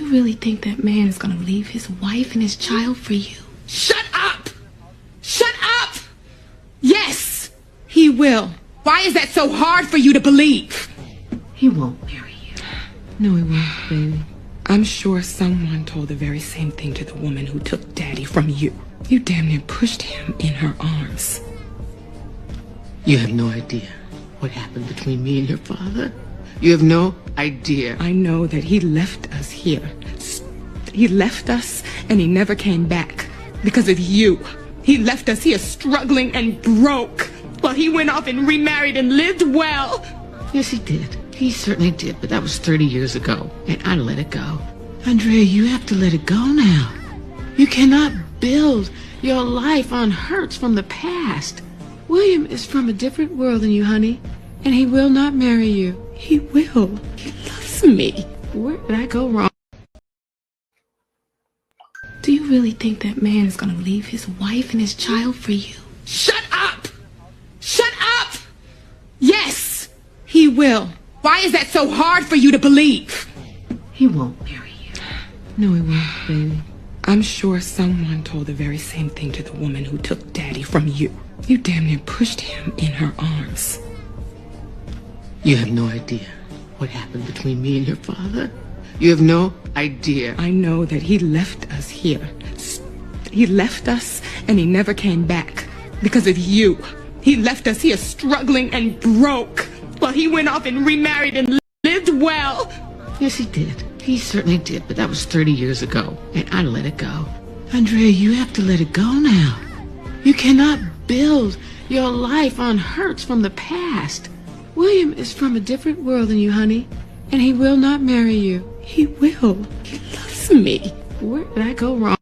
you really think that man is gonna leave his wife and his child for you? Shut up! Shut up! Yes, he will. Why is that so hard for you to believe? He won't marry you. No, he won't, baby. I'm sure someone told the very same thing to the woman who took Daddy from you. You damn near pushed him in her arms. You have no idea what happened between me and your father. You have no idea. I know that he left us here. He left us and he never came back. Because of you. He left us here struggling and broke. While he went off and remarried and lived well. Yes, he did. He certainly did, but that was 30 years ago, and I let it go. Andrea, you have to let it go now. You cannot build your life on hurts from the past. William is from a different world than you, honey, and he will not marry you. He will. He loves me. Where did I go wrong? Do you really think that man is gonna leave his wife and his child for you? Shut up! Shut up! Yes, he will. Why is that so hard for you to believe? He won't marry you. No, he won't, baby. I'm sure someone told the very same thing to the woman who took Daddy from you. You damn near pushed him in her arms. You have no idea what happened between me and your father. You have no idea. I know that he left us here. He left us and he never came back. Because of you. He left us here struggling and broke. While he went off and remarried and lived well. Yes, he did. He certainly did, but that was 30 years ago, and I let it go. Andrea, you have to let it go now. You cannot build your life on hurts from the past. William is from a different world than you, honey, and he will not marry you. He will. He loves me. Where did I go wrong?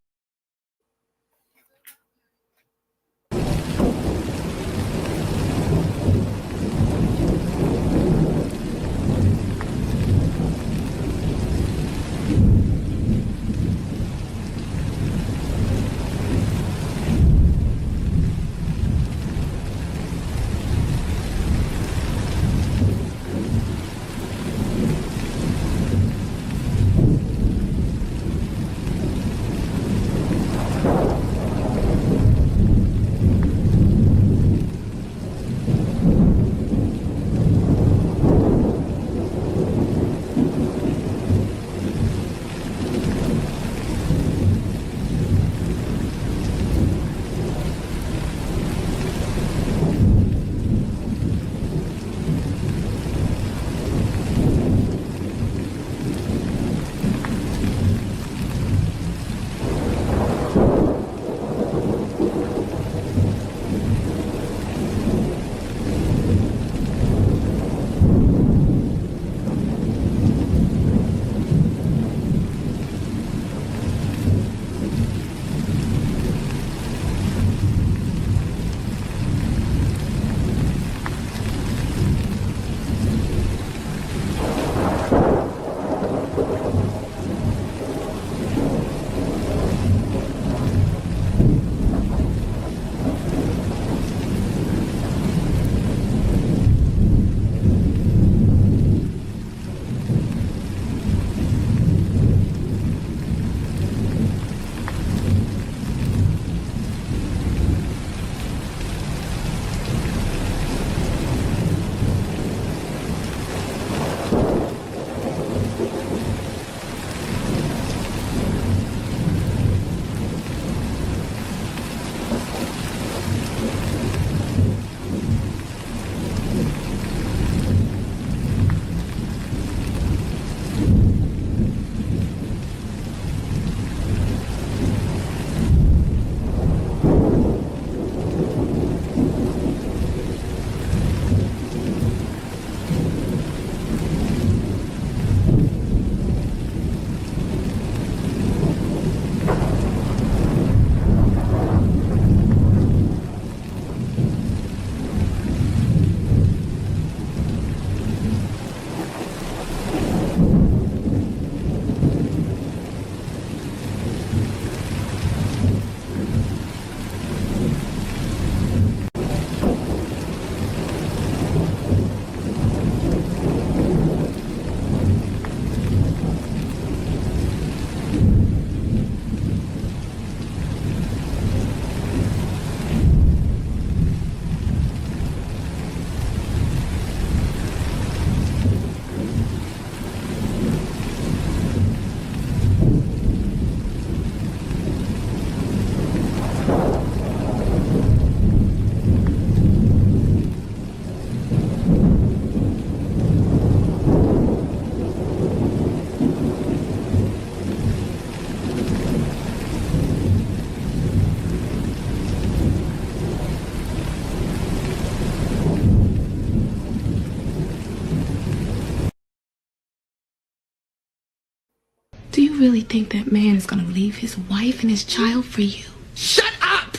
You really think that man is gonna leave his wife and his child for you? Shut up!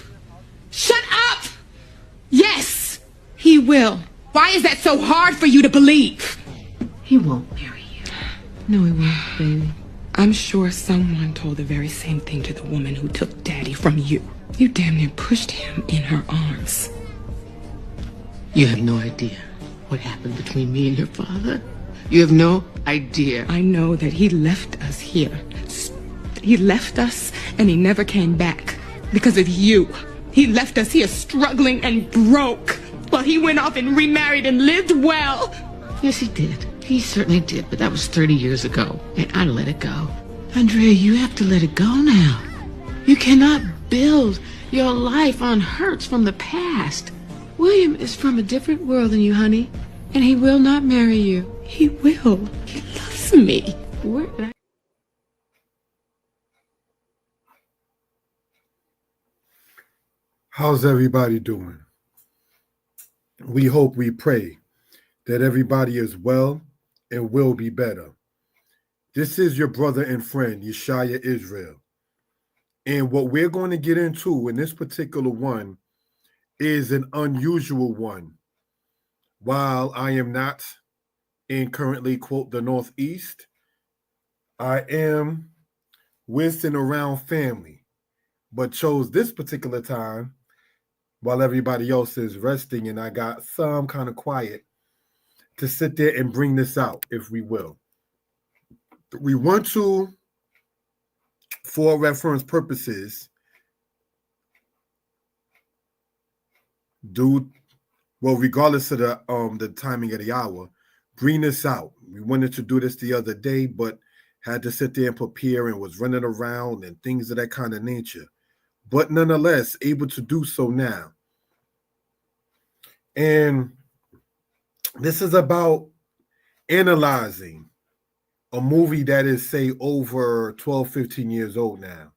Shut up! Yes, he will. Why is that so hard for you to believe? He won't marry you. No, he won't, baby. I'm sure someone told the very same thing to the woman who took Daddy from you. You damn near pushed him in her arms. You have no idea what happened between me and your father. You have no idea. I know that he left us here. He left us and he never came back because of you. He left us here struggling and broke while he went off and remarried and lived well. Yes, he did. He certainly did, but that was 30 years ago, and I let it go. Andrea, you have to let it go now. You cannot build your life on hurts from the past. William is from a different world than you, honey, and he will not marry you. He will. He loves me. Where did I... How's everybody doing? We hope, we pray that everybody is well and will be better. This is your brother and friend, Yeshiah Israel. And what we're going to get into in this particular one is an unusual one. While I am not in currently, quote, the Northeast, I am with and around family, but chose this particular time while everybody else is resting and I got some kind of quiet to sit there and bring this out, if we will. We want to, for reference purposes, regardless of the timing of the hour, bring this out. We wanted to do this the other day, but had to sit there and prepare and was running around and things of that kind of nature. But nonetheless, able to do so now. And this is about analyzing a movie that is, say, over 12, 15 years old now,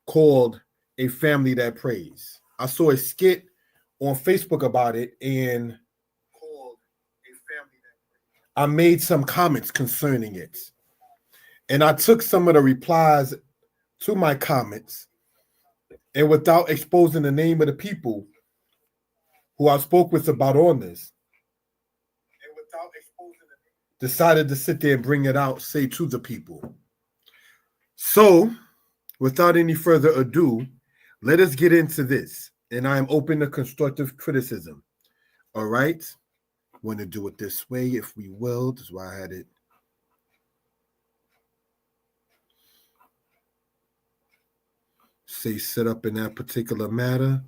called A Family That Prays. I saw a skit on Facebook about it, and I made some comments concerning it. And I took some of the replies to my comments, and without exposing the name of the people who I spoke with about on this, decided to sit there and bring it out, say to the people. So, without any further ado, let us get into this. And I am open to constructive criticism. All right? Want to do it this way, if we will. That's why I had it. Say set up in that particular matter.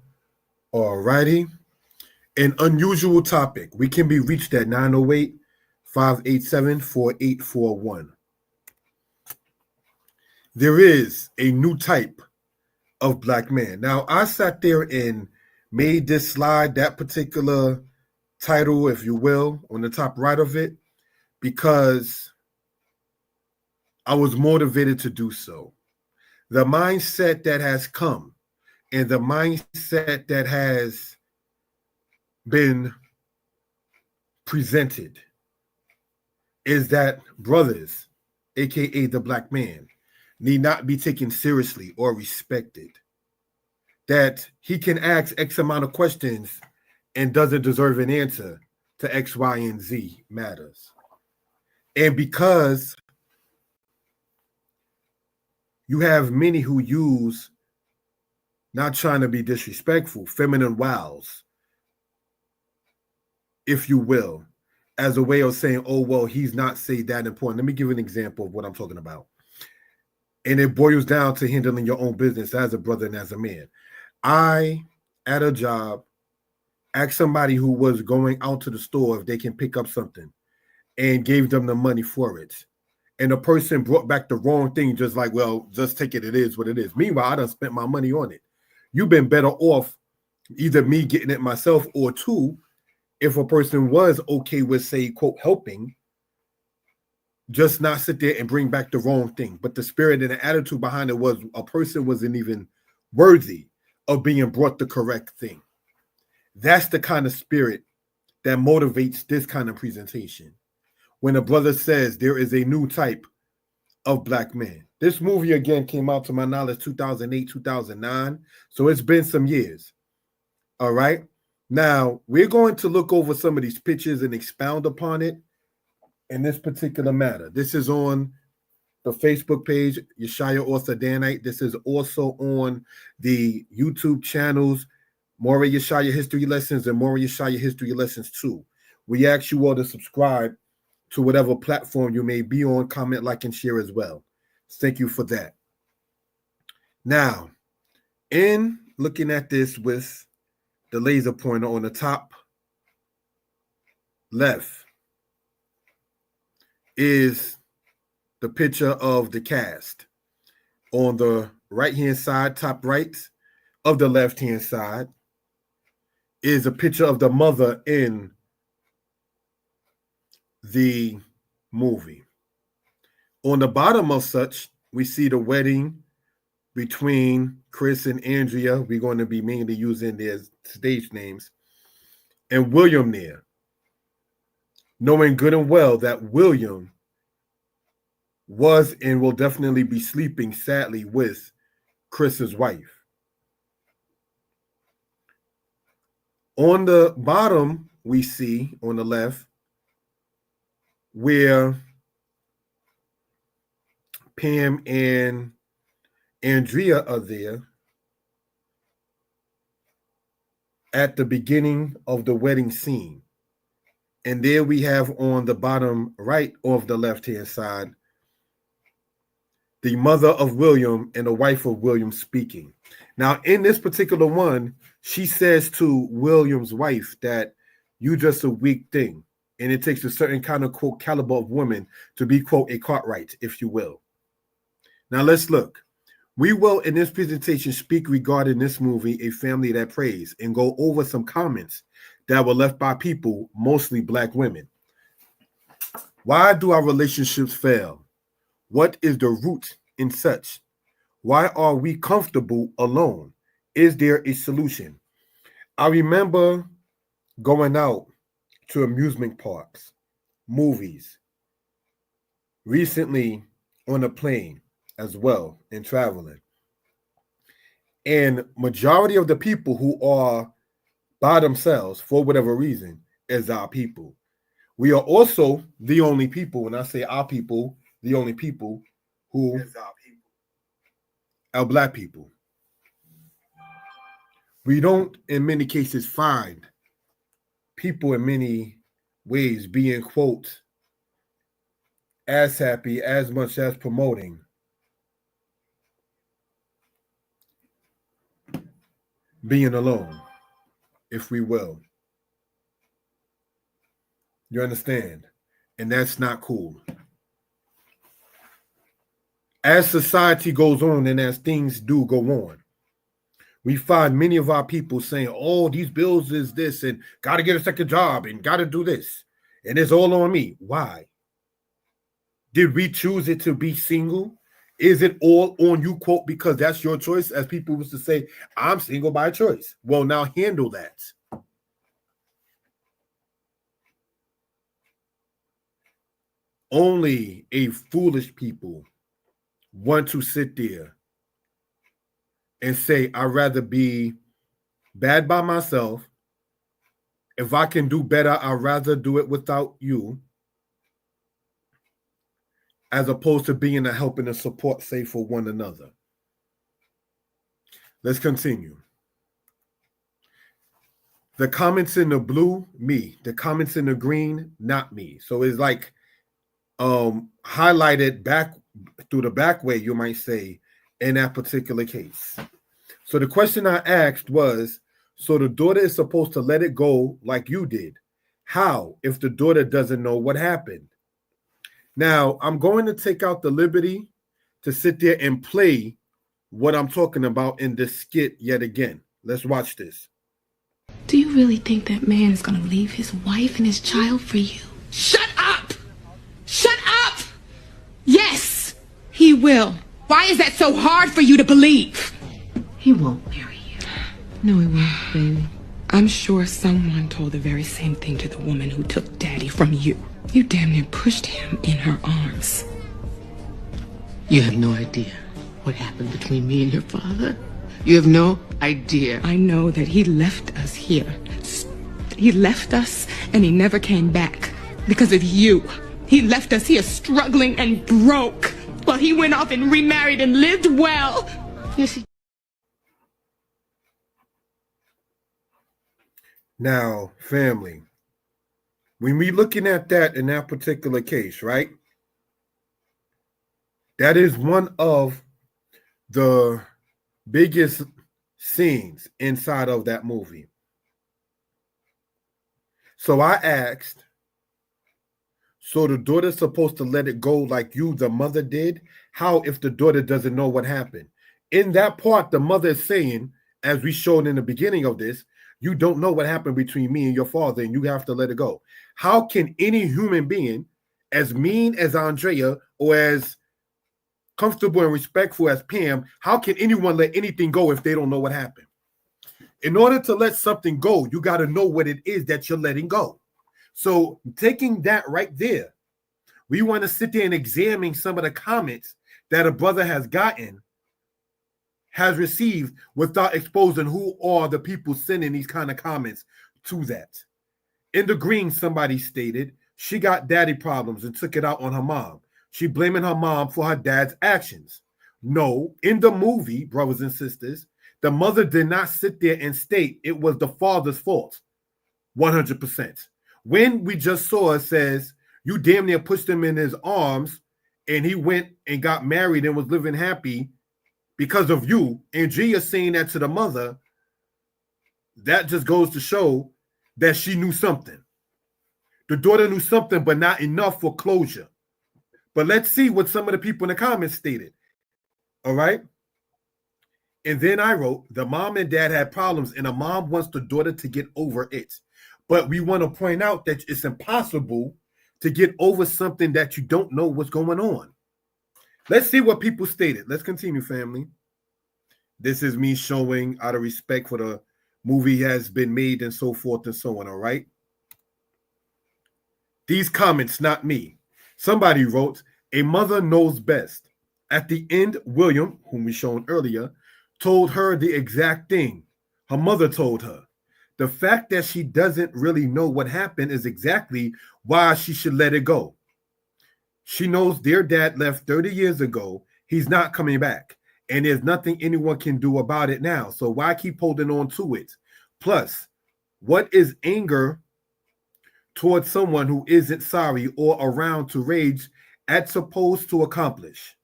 All righty. An unusual topic. We can be reached at 908-587-4841. There is a new type of black man. Now, I sat there and made this slide, that particular title, if you will, on the top right of it, because I was motivated to do so. The mindset that has come and the mindset that has been presented is that brothers, aka the black man, need not be taken seriously or respected. That he can ask X amount of questions and doesn't deserve an answer to X, Y, and Z matters. And because you have many who use, not trying to be disrespectful, feminine wiles, if you will, as a way of saying, oh, well, he's not, say, that important. Let me give an example of what I'm talking about. And it boils down to handling your own business as a brother and as a man. I, at a job, asked somebody who was going out to the store if they can pick up something and gave them the money for it. And the person brought back the wrong thing, just like, well, just take it. It is what it is. Meanwhile, I done spent my money on it. You've been better off either me getting it myself or two, if a person was okay with, say, quote, helping, just not sit there and bring back the wrong thing. But the spirit and the attitude behind it was a person wasn't even worthy of being brought the correct thing. That's the kind of spirit that motivates this kind of presentation. When a brother says there is a new type of black men. This movie, again, came out, to my knowledge, 2008, 2009. So it's been some years. All right. Now, we're going to look over some of these pictures and expound upon it in this particular matter. This is on the Facebook page, Yeshiah Author Danite. This is also on the YouTube channels, More Yeshiah History Lessons and More Yeshiah History Lessons 2. We ask you all to subscribe to whatever platform you may be on, comment, like, and share as well. Thank you for that. Now, in looking at this with the laser pointer on the top left is the picture of the cast. On the right-hand side, top right of the left-hand side, is a picture of the mother in the movie. On the bottom of such, we see the wedding between Chris and Andrea. We're going to be mainly using their stage names. And William there, knowing good and well that William was and will definitely be sleeping, sadly, with Chris's wife. On the bottom, we see on the left where Pam and Andrea are there at the beginning of the wedding scene. And there we have on the bottom right of the left-hand side, the mother of William and the wife of William speaking. Now, in this particular one, she says to William's wife that you just a weak thing. And it takes a certain kind of, quote, caliber of woman to be, quote, a Cartwright, if you will. Now, let's look. We will, in this presentation, speak regarding this movie, A Family That Prays, and go over some comments that were left by people, mostly black women. Why do our relationships fail? What is the root in such? Why are we comfortable alone? Is there a solution? I remember going out to amusement parks, movies, recently on a plane as well, and traveling. And majority of the people who are by themselves, for whatever reason, is our people. We are also the only people, when I say our people, the only people who are black people. We don't, in many cases, find people in many ways being, quote, as happy, as much as promoting being alone, if we will. You understand? And that's not cool. As society goes on and as things do go on, we find many of our people saying, oh, these bills is this and got to get a second job and got to do this. And it's all on me. Why? Did we choose it to be single? Is it all on you, quote, because that's your choice? As people used to say, I'm single by choice. Well, now handle that. Only a foolish people want to sit there and say, I'd rather be bad by myself. If I can do better, I'd rather do it without you, as opposed to being a help and a support, say, for one another. Let's continue. The comments in the blue, me. The comments in the green, not me. So it's like highlighted back through the back way, you might say, in that particular case. So the question I asked was, so the daughter is supposed to let it go like you did. How if the daughter doesn't know what happened? Now, I'm going to take out the liberty to sit there and play what I'm talking about in this skit yet again. Let's watch this. Do you really think that man is going to leave his wife and his child for you? Shut up! Shut up! Yes, he will. Why is that so hard for you to believe? He won't marry you. No, he won't, baby. I'm sure someone told the very same thing to the woman who took Daddy from you. You damn near pushed him in her arms. You have no idea what happened between me and your father. You have no idea. I know that he left us here. He left us and he never came back because of you. He left us here struggling and broke while he went off and remarried and lived well. Yes, he... Now, family, when we looking at that in that particular case, right? That is one of the biggest scenes inside of that movie. So I asked, so the daughter's supposed to let it go like you, the mother, did? How if the daughter doesn't know what happened? In that part, the mother is saying, as we showed in the beginning of this, you don't know what happened between me and your father, and you have to let it go. How can any human being, as mean as Andrea or as comfortable and respectful as Pam, how can anyone let anything go if they don't know what happened? In order to let something go, you got to know what it is that you're letting go. So taking that right there, we want to sit there and examine some of the comments that a brother has received without exposing who are the people sending these kind of comments to that. In the green, somebody stated she got daddy problems and took it out on her mom. She blaming her mom for her dad's actions. No, in the movie, brothers and sisters, the mother did not sit there and state it was the father's fault. 100%. When we just saw it says, you damn near pushed him in his arms and he went and got married and was living happy because of you. Andrea saying that to the mother, that just goes to show that she knew something. The daughter knew something, but not enough for closure. But let's see what some of the people in the comments stated. All right. And then I wrote, the mom and dad had problems and the mom wants the daughter to get over it. But we want to point out that it's impossible to get over something that you don't know what's going on. Let's see what people stated. Let's continue, family. This is me showing out of respect for the movie has been made and so forth and so on, all right? These comments, not me. Somebody wrote, a mother knows best. At the end, William, whom we shown earlier, told her the exact thing her mother told her. The fact that she doesn't really know what happened is exactly why she should let it go. She knows their dad left 30 years ago. He's not coming back. And there's nothing anyone can do about it now. So why keep holding on to it? Plus, what is anger towards someone who isn't sorry or around to rage at supposed to accomplish?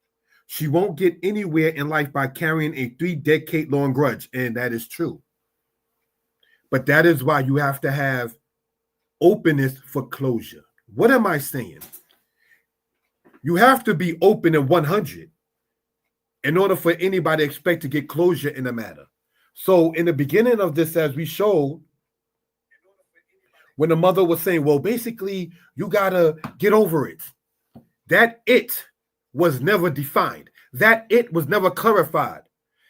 She won't get anywhere in life by carrying a 3-decade-long grudge. And that is true. But that is why you have to have openness for closure. What am I saying? You have to be open and 100 in order for anybody to expect to get closure in the matter. So in the beginning of this, as we showed, when the mother was saying, well, basically, you got to get over it. That it was never defined. That it was never clarified.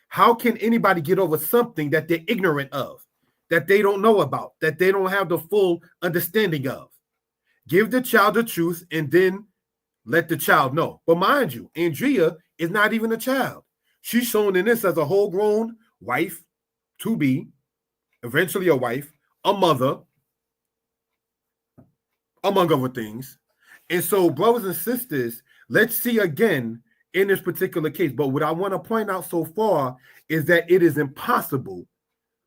How can anybody get over something that they're ignorant of, that they don't know about, that they don't have the full understanding of? Give the child the truth and then let the child know. But mind you, Andrea is not even a child. She's shown in this as a whole grown wife, to be, eventually a wife, a mother, among other things. And so, brothers and sisters, let's see again in this particular case. But what I want to point out so far is that it is impossible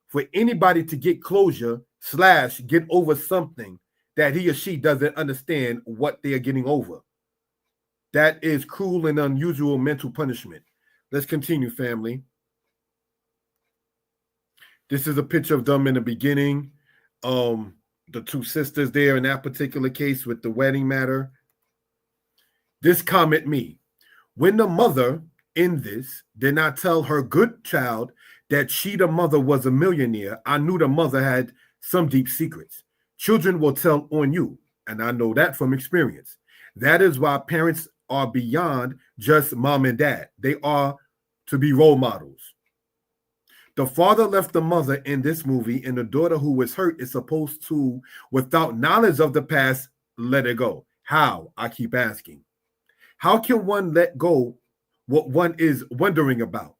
for anybody to get closure / get over something that he or she doesn't understand what they are getting over. That is cruel and unusual mental punishment. Let's continue, family. This is a picture of them in the beginning. The two sisters there in that particular case with the wedding matter. This comment me. When the mother in this did not tell her good child that she, the mother, was a millionaire, I knew the mother had some deep secrets. Children will tell on you, and I know that from experience. That is why parents are beyond just mom and dad. They are to be role models. The father left the mother in this movie, and the daughter who was hurt is supposed to, without knowledge of the past, let it go. How? I keep asking. How can one let go what one is wondering about.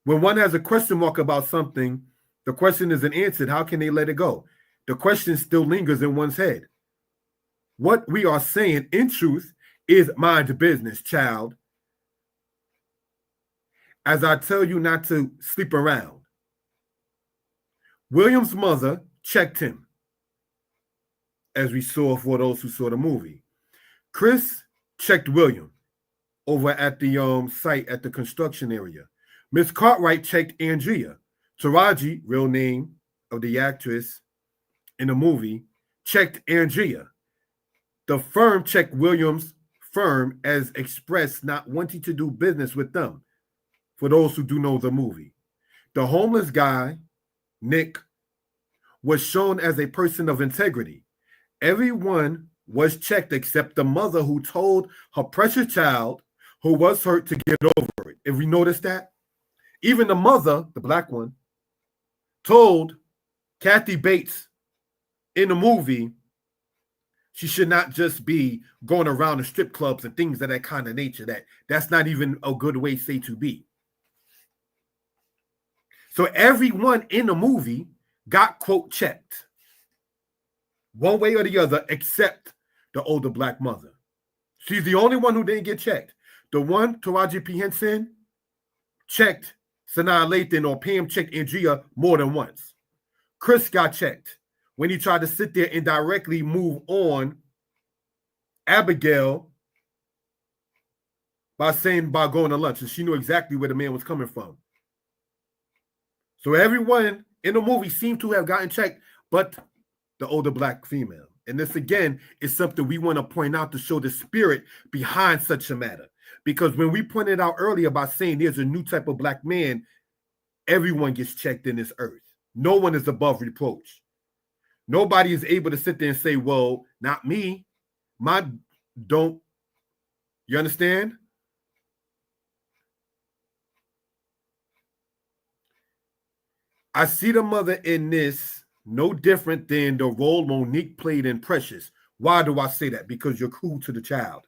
When one has a question mark about something, the question isn't answered. How can they let it go? The question still lingers in one's head. What we are saying, in truth, is mind your business, child. As I tell you not to sleep around. William's mother checked him, as we saw for those who saw the movie. Chris checked William over at the site at the construction area. Miss Cartwright checked Andrea. Taraji, real name of the actress in the movie, checked Andrea. The firm checked William's firm as expressed not wanting to do business with them, for those who do know the movie. The homeless guy, Nick, was shown as a person of integrity. Everyone was checked except the mother who told her precious child who was hurt to get over it. If we notice that, even the mother, the black one, told Kathy Bates in the movie she should not just be going around the strip clubs and things of that kind of nature. That's not even a good way say to be. So everyone in the movie got, quote, checked. One way or the other, except the older black mother. She's the only one who didn't get checked. The one, Taraji P. Henson, checked Sanaa Lathan, or Pam checked Andrea more than once. Chris got checked when he tried to sit there and directly move on Abigail by going to lunch. And she knew exactly where the man was coming from. So everyone in the movie seemed to have gotten checked, but the older black female. And this, again, is something we want to point out to show the spirit behind such a matter. Because when we pointed out earlier by saying there's a new type of black man, everyone gets checked in this earth. No one is above reproach. Nobody is able to sit there and say, well, not me. You understand? I see the mother in this no different than the role Monique played in Precious. Why do I say that? Because you're cool to the child,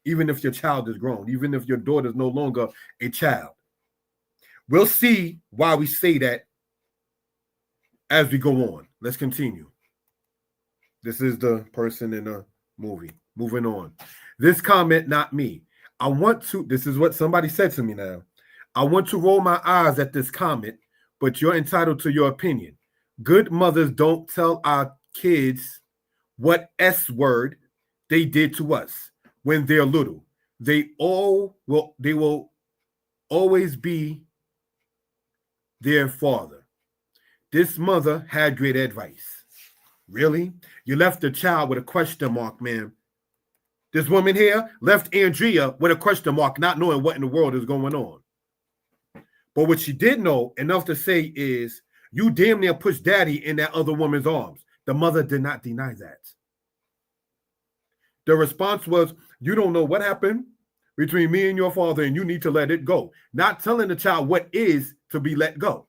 even if your child is grown, even if your daughter is no longer a child. We'll see why we say that as we go on. Let's continue. This is the person in the movie. Moving on. This comment, not me. This is what somebody said to me now. I want to roll my eyes at this comment, but you're entitled to your opinion. Good mothers don't tell our kids what S word they did to us when they're little. They will always be their father. This mother had great advice. Really? You left the child with a question mark, man. This woman here left Andrea with a question mark, not knowing what in the world is going on. But what she did know enough to say is, you damn near pushed daddy in that other woman's arms. The mother did not deny that. The response was, you don't know what happened between me and your father, and you need to let it go. Not telling the child what is to be let go.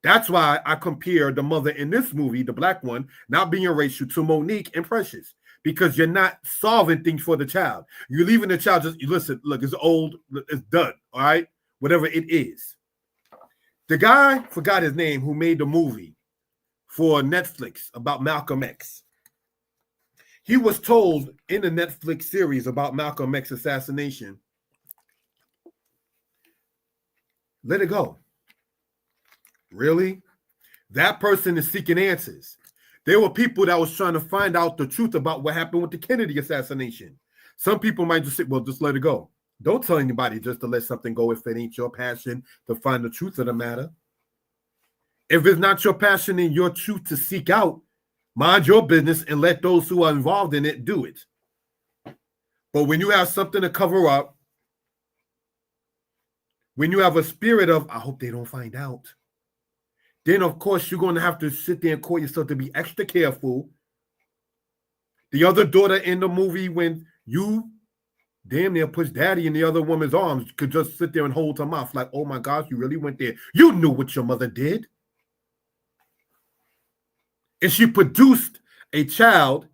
That's why I compare the mother in this movie, the black one, not being racial, to Monique and Precious, because you're not solving things for the child. You're leaving the child just, listen, look, it's old, it's done, all right? Whatever it is. The guy, forgot his name, who made the movie for Netflix about Malcolm X. He was told in the Netflix series about Malcolm X's assassination, let it go. Really? That person is seeking answers. There were people that was trying to find out the truth about what happened with the Kennedy assassination. Some people might just say, well, just let it go. Don't tell anybody just to let something go if it ain't your passion to find the truth of the matter. If it's not your passion and your truth to seek out, mind your business and let those who are involved in it do it. But when you have something to cover up, when you have a spirit of, I hope they don't find out, then of course you're going to have to sit there and call yourself to be extra careful. The other daughter in the movie, when you damn near pushed daddy in the other woman's arms, could just sit there and hold her mouth like, oh my gosh, you really went there. You knew what your mother did. And she produced a child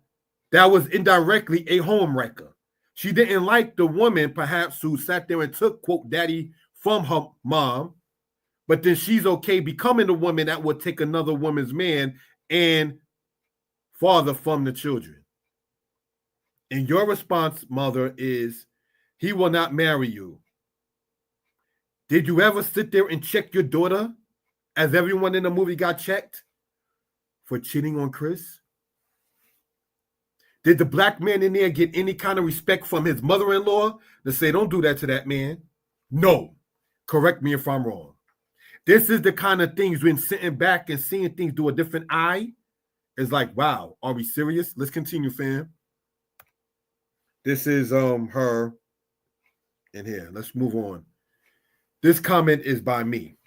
that was indirectly a homewrecker. She didn't like the woman, perhaps, who sat there and took, quote, daddy from her mom, but then she's okay becoming the woman that would take another woman's man and father from the children. And your response, mother, is, he will not marry you. Did you ever sit there and check your daughter, as everyone in the movie got checked, for cheating on Chris? Did the black man in there get any kind of respect from his mother-in-law to say, don't do that to that man? No. Correct me if I'm wrong. This is the kind of things when sitting back and seeing things through a different eye is like, wow, are we serious? Let's continue, fam. This is her in here. Let's move on. This comment is by me.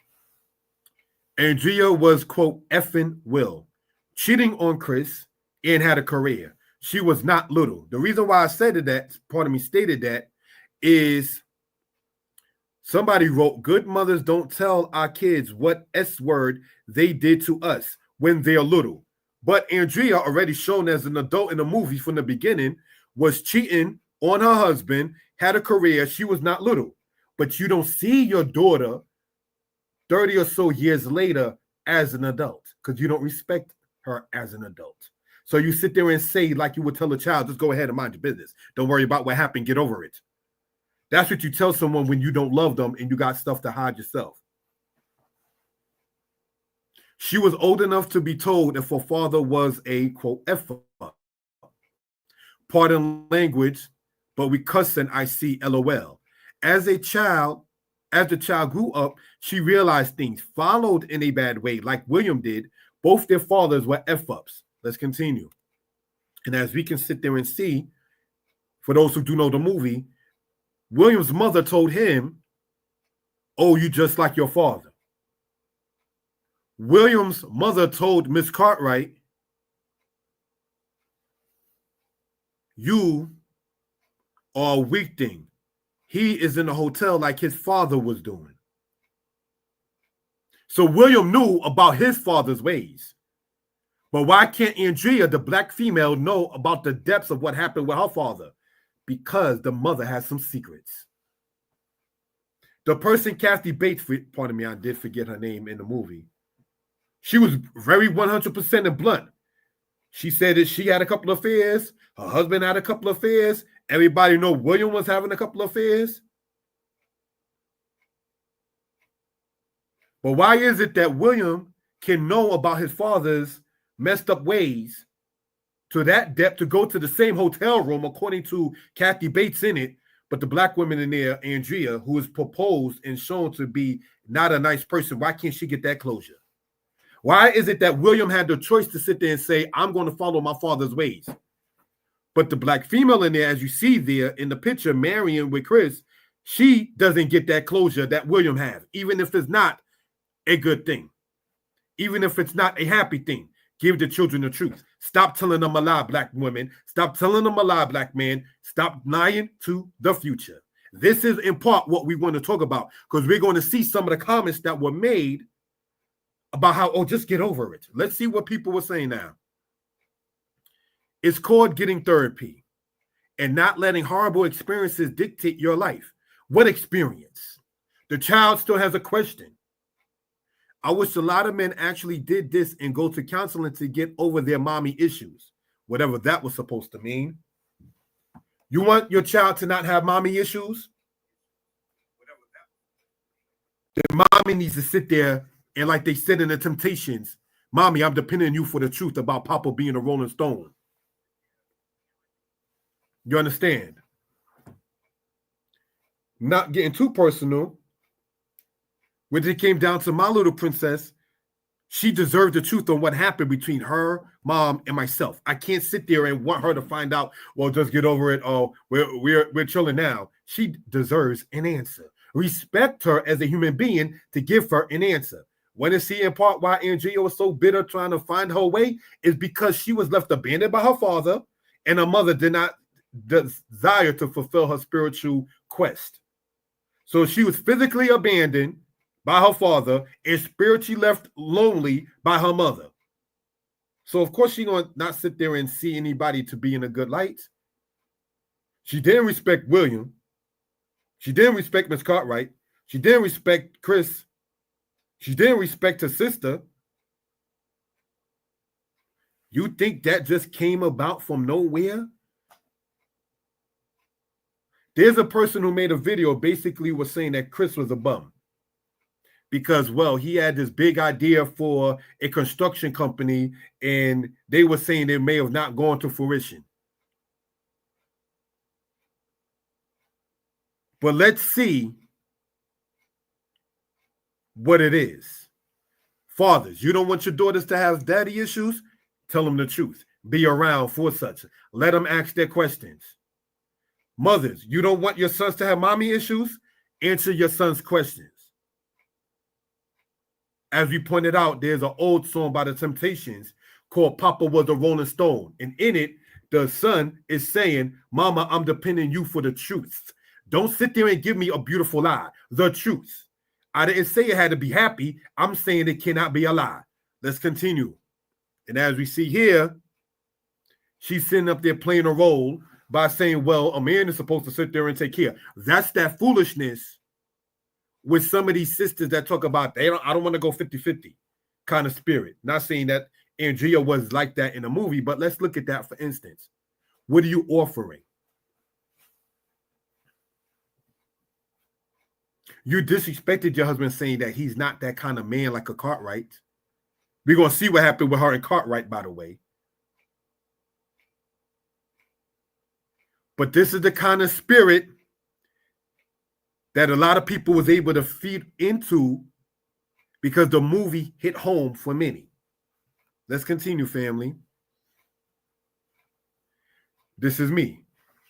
Andrea was, quote, effing Will, cheating on Chris and had a career. She was not little. The reason why I stated that is somebody wrote, good mothers don't tell our kids what S word they did to us when they're little. But Andrea, already shown as an adult in the movie from the beginning, was cheating on her husband, had a career. She was not little. But you don't see your daughter 30 or so years later as an adult because you don't respect her as an adult. So you sit there and say, like you would tell a child, just go ahead and mind your business. Don't worry about what happened. Get over it. That's what you tell someone when you don't love them and you got stuff to hide yourself. She was old enough to be told if her father was a, quote, F-up. Pardon language, but we cussing, I see, LOL. As the child grew up, she realized things followed in a bad way, like William did. Both their fathers were F-ups. Let's continue. And as we can sit there and see, for those who do know the movie, William's mother told him, oh, you just like your father. William's mother told Miss Cartwright, you are a weak thing. He is in a hotel like his father was doing. So William knew about his father's ways. But why can't Andrea, the black female, know about the depths of what happened with her father? Because the mother has some secrets. The person Kathy Bates, pardon me, I did forget her name in the movie. She was very 100% and blunt. She said that she had a couple of affairs. Her husband had a couple of affairs. Everybody know William was having a couple of affairs. But why is it that William can know about his father's messed up ways to that depth to go to the same hotel room, according to Kathy Bates in it, but the black woman in there, Andrea, who is proposed and shown to be not a nice person, why can't she get that closure? Why is it that William had the choice to sit there and say, I'm going to follow my father's ways? But the black female in there, as you see there in the picture, marrying with Chris, she doesn't get that closure that William has, even if it's not a good thing, even if it's not a happy thing. Give the children the truth. Stop telling them a lie, black women. Stop telling them a lie, black men. Stop lying to the future. This is in part what we want to talk about, because we're going to see some of the comments that were made about how, oh, just get over it. Let's see what people were saying now. It's called getting therapy and not letting horrible experiences dictate your life. What experience? The child still has a question. I wish a lot of men actually did this and go to counseling to get over their mommy issues, whatever that was supposed to mean. You want your child to not have mommy issues? The mommy needs to sit there and, like they said in the Temptations, mommy, I'm depending on you for the truth about Papa being a Rolling Stone. You understand? Not getting too personal. When it came down to my little princess, she deserved the truth on what happened between her, mom, and myself. I can't sit there and want her to find out, well, just get over it. Oh, we're chilling now. She deserves an answer. Respect her as a human being to give her an answer. When is see in part why Andrea was so bitter trying to find her way is because she was left abandoned by her father, and her mother did not desire to fulfill her spiritual quest. So she was physically abandoned by her father and spiritually left lonely by her mother. So of course she's going to not sit there and see anybody to be in a good light. She didn't respect William. She didn't respect Miss Cartwright. She didn't respect Chris. She didn't respect her sister. You think that just came about from nowhere? There's a person who made a video basically was saying that Chris was a bum because, well, he had this big idea for a construction company and they were saying it may have not gone to fruition. But let's see what it is. Fathers, you don't want your daughters to have daddy issues? Tell them the truth. Be around for such. Let them ask their questions. Mothers, you don't want your sons to have mommy issues? Answer your son's questions. As we pointed out, there's an old song by the Temptations called Papa Was a Rolling Stone. And in it, the son is saying, Mama, I'm depending you for the truth. Don't sit there and give me a beautiful lie. The truth. I didn't say it had to be happy. I'm saying it cannot be a lie. Let's continue. And as we see here, she's sitting up there playing a role by saying, well, a man is supposed to sit there and take care. That's that foolishness with some of these sisters that talk about, I don't want to go 50-50 kind of spirit. Not saying that Andrea was like that in the movie, but let's look at that for instance. What are you offering? You disrespected your husband saying that he's not that kind of man like a Cartwright. We're going to see what happened with her and Cartwright, by the way. But this is the kind of spirit that a lot of people was able to feed into because the movie hit home for many. Let's continue, family. This is me.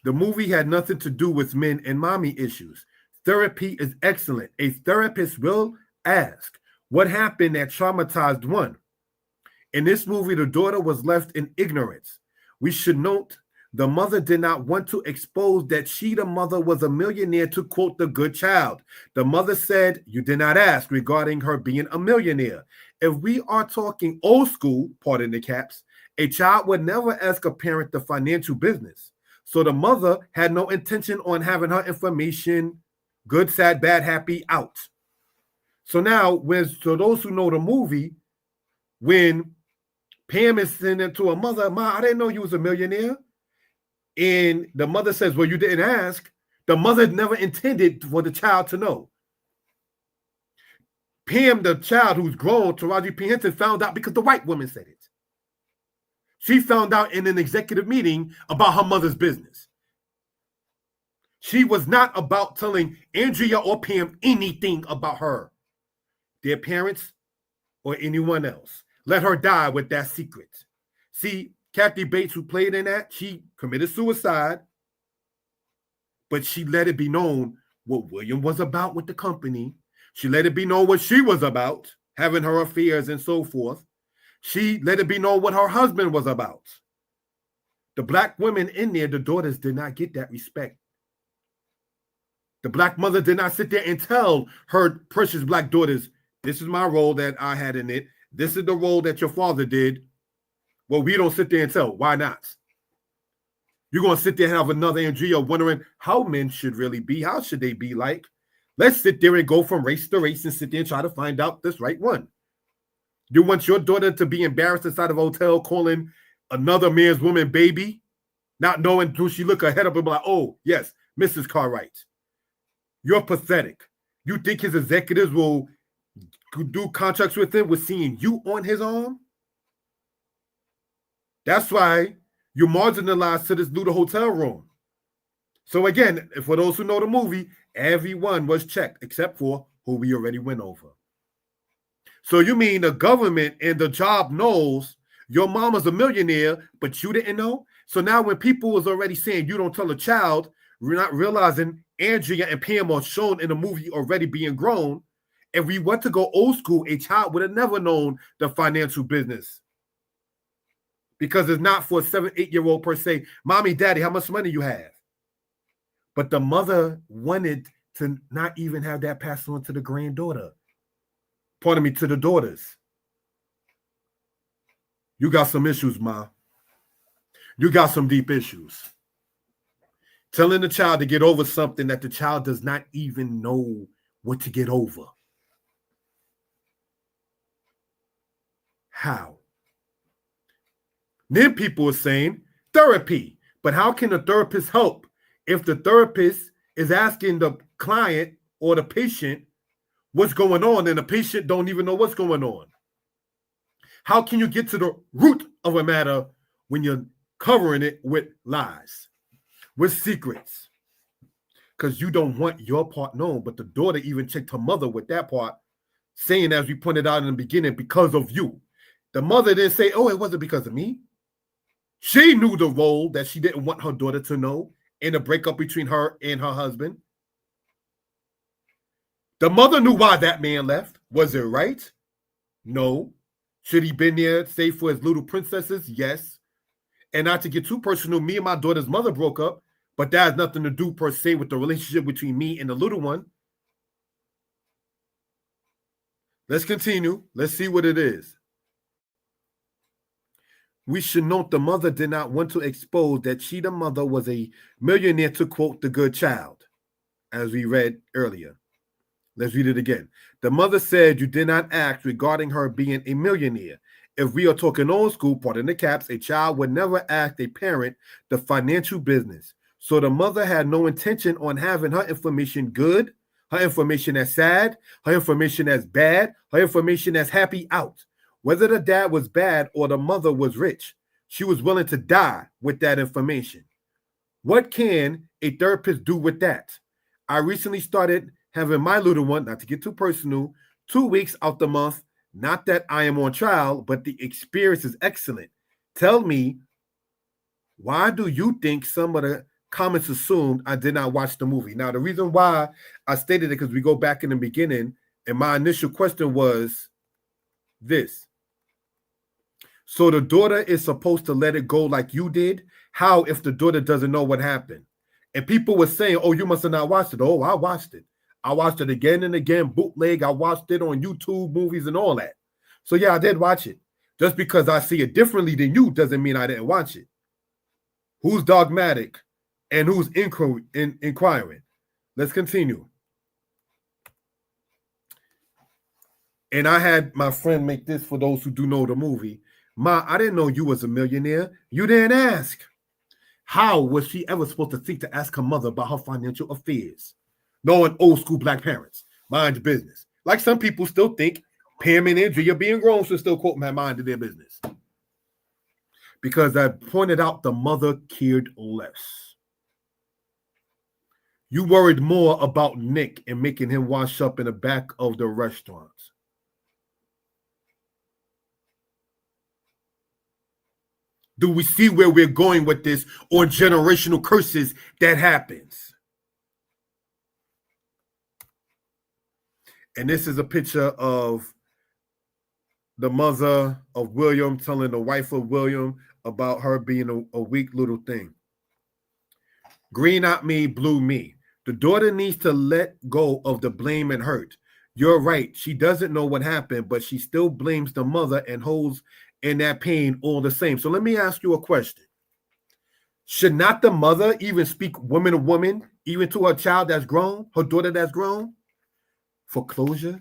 The movie had nothing to do with men and mommy issues. Therapy is excellent. A therapist will ask, what happened that traumatized one? In this movie, the daughter was left in ignorance. We should note the mother did not want to expose that she, the mother, was a millionaire, to quote the good child. The mother said, you did not ask regarding her being a millionaire. If we are talking old school, pardon the caps, a child would never ask a parent the financial business. So the mother had no intention on having her information, good, sad, bad, happy, out. So now, so those who know the movie, when Pam is sending to a mother, Ma, I didn't know you was a millionaire. And the mother says, well, you didn't ask. The mother never intended for the child to know. Pam, the child who's grown, Taraji P. Henson, found out because the white woman said it. She found out in an executive meeting about her mother's business. She was not about telling Andrea or Pam anything about her, their parents, or anyone else. Let her die with that secret. See, Kathy Bates, who played in that, she committed suicide, but she let it be known what William was about with the company. She let it be known what she was about, having her affairs and so forth. She let it be known what her husband was about. The black women in there, the daughters, did not get that respect. The black mother did not sit there and tell her precious black daughters, this is my role that I had in it. This is the role that your father did. Well, we don't sit there and tell. Why not? You're going to sit there and have another Andrea wondering how men should really be. How should they be like? Let's sit there and go from race to race and sit there and try to find out this right one. You want your daughter to be embarrassed inside of a hotel calling another man's woman baby, not knowing who she look ahead of and be like, oh, yes, Mrs. Cartwright. You're pathetic. You think his executives will do contracts with him with seeing you on his arm? That's why you're marginalized to this little hotel room. So again, for those who know the movie, everyone was checked except for who we already went over. So you mean the government and the job knows your mama's a millionaire, but you didn't know? So now when people was already saying you don't tell a child, we're not realizing Andrea and Pam are shown in the movie already being grown. If we want to go old school, a child would have never known the financial business. Because it's not for a 7, 8-year-old per se, mommy, daddy, how much money you have? But the mother wanted to not even have that passed on to the granddaughter. Pardon me, to the daughters. You got some issues, Ma. You got some deep issues. Telling the child to get over something that the child does not even know what to get over. How? Then people are saying therapy. But how can a therapist help if the therapist is asking the client or the patient what's going on and the patient don't even know what's going on? How can you get to the root of a matter when you're covering it with lies, with secrets? Because you don't want your part known. But the daughter even checked her mother with that part, saying, as we pointed out in the beginning, because of you. The mother didn't say, oh, it wasn't because of me. She knew the role that she didn't want her daughter to know in the breakup between her and her husband. The mother knew why that man left. Was it right? No. Should he been there, say, for his little princesses? Yes. And not to get too personal, me and my daughter's mother broke up, but that has nothing to do per se with the relationship between me and the little one. Let's continue. Let's see what it is. We should note the mother did not want to expose that she, the mother, was a millionaire, to quote the good child, as we read earlier. Let's read it again. The mother said you did not act regarding her being a millionaire. If we are talking old school, pardon the caps, a child would never ask a parent the financial business. So the mother had no intention on having her information good, her information as sad, her information as bad, her information as happy out. Whether the dad was bad or the mother was rich, she was willing to die with that information. What can a therapist do with that? I recently started having my little one, not to get too personal, 2 weeks out the month. Not that I am on trial, but the experience is excellent. Tell me, why do you think some of the comments assumed I did not watch the movie? Now, the reason why I stated it, because we go back in the beginning, and my initial question was this. So the daughter is supposed to let it go like you did? How if the daughter doesn't know what happened? And people were saying, oh, you must have not watched it. Oh, I watched it. I watched it again and again, bootleg. I watched it on YouTube movies and all that. So yeah, I did watch it. Just because I see it differently than you doesn't mean I didn't watch it. Who's dogmatic and who's inquiring? Let's continue. And I had my friend make this for those who do know the movie. Ma, I didn't know you was a millionaire. You didn't ask. How was she ever supposed to think to ask her mother about her financial affairs? Knowing old school black parents, mind your business. Like some people still think Pam and Andrea being grown should still quote my mind to their business. Because I pointed out the mother cared less. You worried more about Nick and making him wash up in the back of the restaurant. Do we see where we're going with this, or generational curses that happens? And this is a picture of the mother of William telling the wife of William about her being a weak little thing. Green at me, blue me. The daughter needs to let go of the blame and hurt. You're right. She doesn't know what happened, but she still blames the mother and holds in that pain all the same. So let me ask you a question. Should not the mother even speak woman to woman, even to her child that's grown, her daughter that's grown, for closure?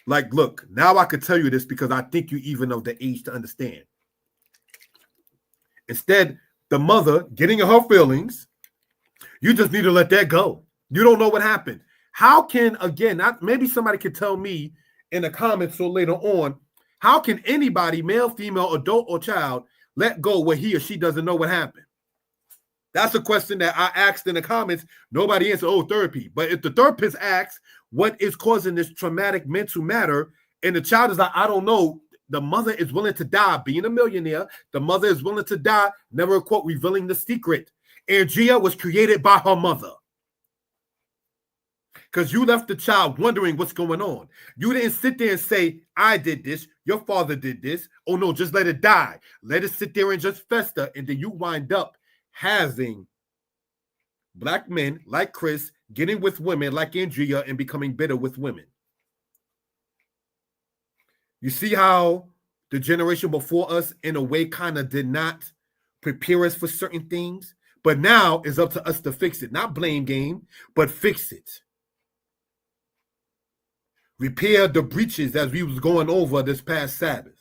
Like, look, now I could tell you this because I think you even of the age to understand. Instead, the mother getting in her feelings, you just need to let that go. You don't know what happened. How can, again, maybe somebody could tell me in the comments or later on, how can anybody, male, female, adult, or child, let go where he or she doesn't know what happened? That's a question that I asked in the comments. Nobody answered, oh, therapy. But if the therapist asks what is causing this traumatic mental matter, and the child is like, I don't know, the mother is willing to die being a millionaire. The mother is willing to die, never, quote, revealing the secret. Andrea was created by her mother. Because you left the child wondering what's going on. You didn't sit there and say, I did this, your father did this. Oh no, just let it die. Let it sit there and just fester. And then you wind up having black men like Chris getting with women like Andrea and becoming bitter with women. You see how the generation before us, in a way, kind of did not prepare us for certain things, But now it's up to us to fix it. Not blame game, but fix it. Repair the breaches as we was going over this past Sabbath.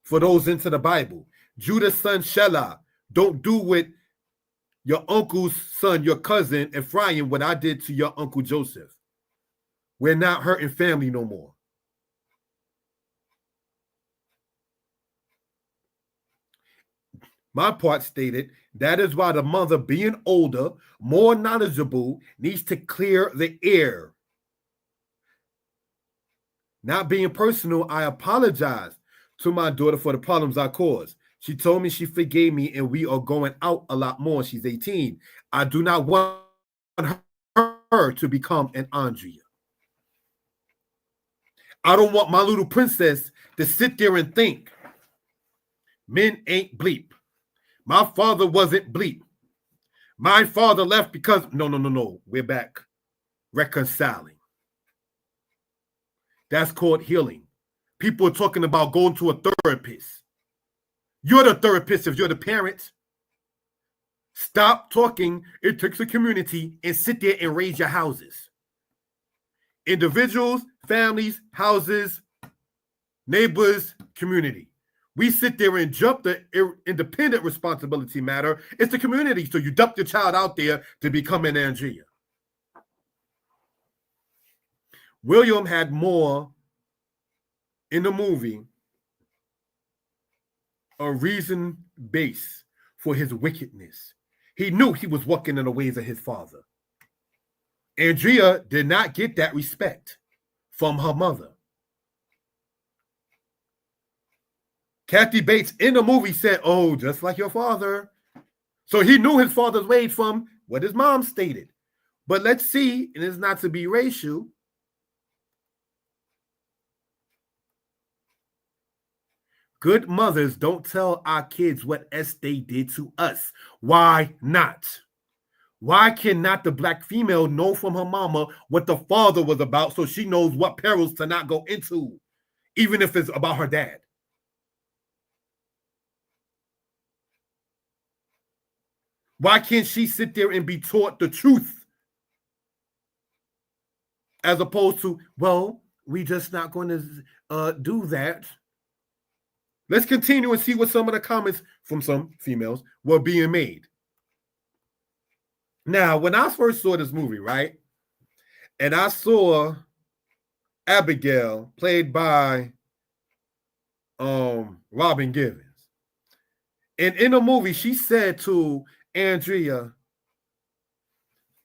For those into the Bible. Judah's son Shelah, don't do with your uncle's son, your cousin Ephraim, what I did to your uncle Joseph. We're not hurting family no more. My part stated, that is why the mother, being older, more knowledgeable, needs to clear the air. Not being personal, I apologize to my daughter for the problems I caused. She told me she forgave me and we are going out a lot more. She's 18. I do not want her to become an Andrea. I don't want my little princess to sit there and think men ain't bleep. My father wasn't bleep. My father left because no. We're back reconciling. That's called healing. People are talking about going to a therapist. You're the therapist if you're the parent. Stop talking. It takes a community and sit there and raise your houses. Individuals, families, houses, neighbors, community. We sit there and jump the independent responsibility matter. It's the community. So you dump your child out there to become an Andrea. William had more in the movie, a reason base for his wickedness. He knew he was walking in the ways of his father. Andrea did not get that respect from her mother. Kathy Bates in the movie said, oh, just like your father. So he knew his father's ways from what his mom stated. But let's see, and it's not to be racial, good mothers don't tell our kids what else they did to us. Why not? Why cannot the black female know from her mama what the father was about so she knows what perils to not go into, even if it's about her dad? Why can't she sit there and be taught the truth? As opposed to, well, we just not going to do that. Let's continue and see what some of the comments from some females were being made. Now, when I first saw this movie, right, and I saw Abigail played by Robin Givens, and in the movie, she said to Andrea,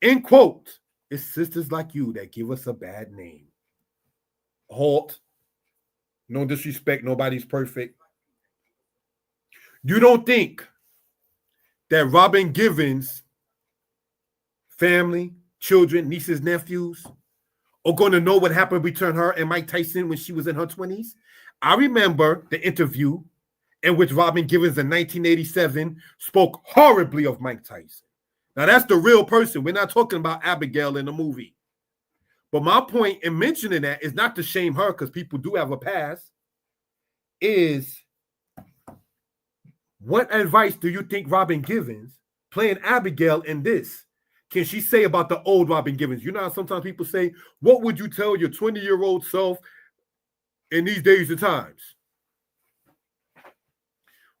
in quote, it's sisters like you that give us a bad name. Halt. No disrespect. Nobody's perfect. You don't think that Robin Givens' family, children, nieces, nephews are going to know what happened between her and Mike Tyson when she was in her 20s? I remember the interview in which Robin Givens in 1987 spoke horribly of Mike Tyson. Now, that's the real person. We're not talking about Abigail in the movie. But my point in mentioning that is not to shame her, because people do have a past, is what advice do you think Robin Givens, playing Abigail in this, can she say about the old Robin Givens? You know how sometimes people say, what would you tell your 20-year-old self in these days and times?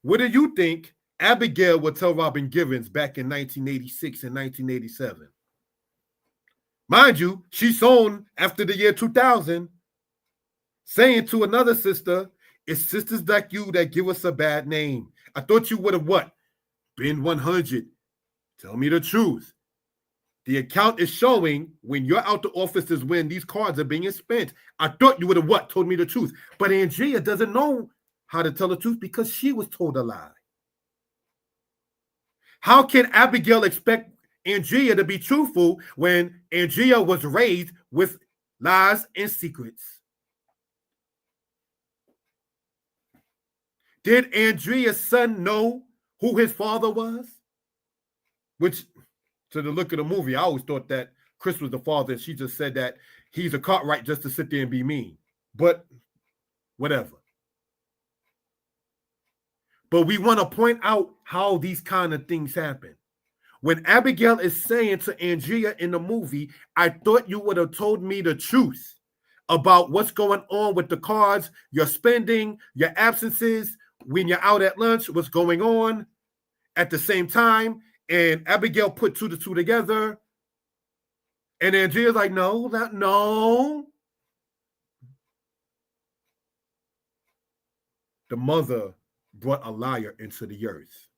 What do you think Abigail would tell Robin Givens back in 1986 and 1987? Mind you, she's sown after the year 2000, saying to another sister, it's sisters like you that give us a bad name. I thought you would have what? Been 100. Tell me the truth. The account is showing when you're out the office is when these cards are being spent. I thought you would have what? Told me the truth. But Andrea doesn't know how to tell the truth because she was told a lie. How can Abigail expect Andrea to be truthful when Andrea was raised with lies and secrets? Did Andrea's son know who his father was? Which, to the look of the movie, I always thought that Chris was the father, and she just said that he's a Cartwright just to sit there and be mean. But whatever. But we want to point out how these kind of things happen. When Abigail is saying to Andrea in the movie, I thought you would have told me the truth about what's going on with the cards, your spending, your absences, when you're out at lunch, what's going on at the same time. And Abigail put two to two together. And Andrea's like, no. The mother brought a liar into the earth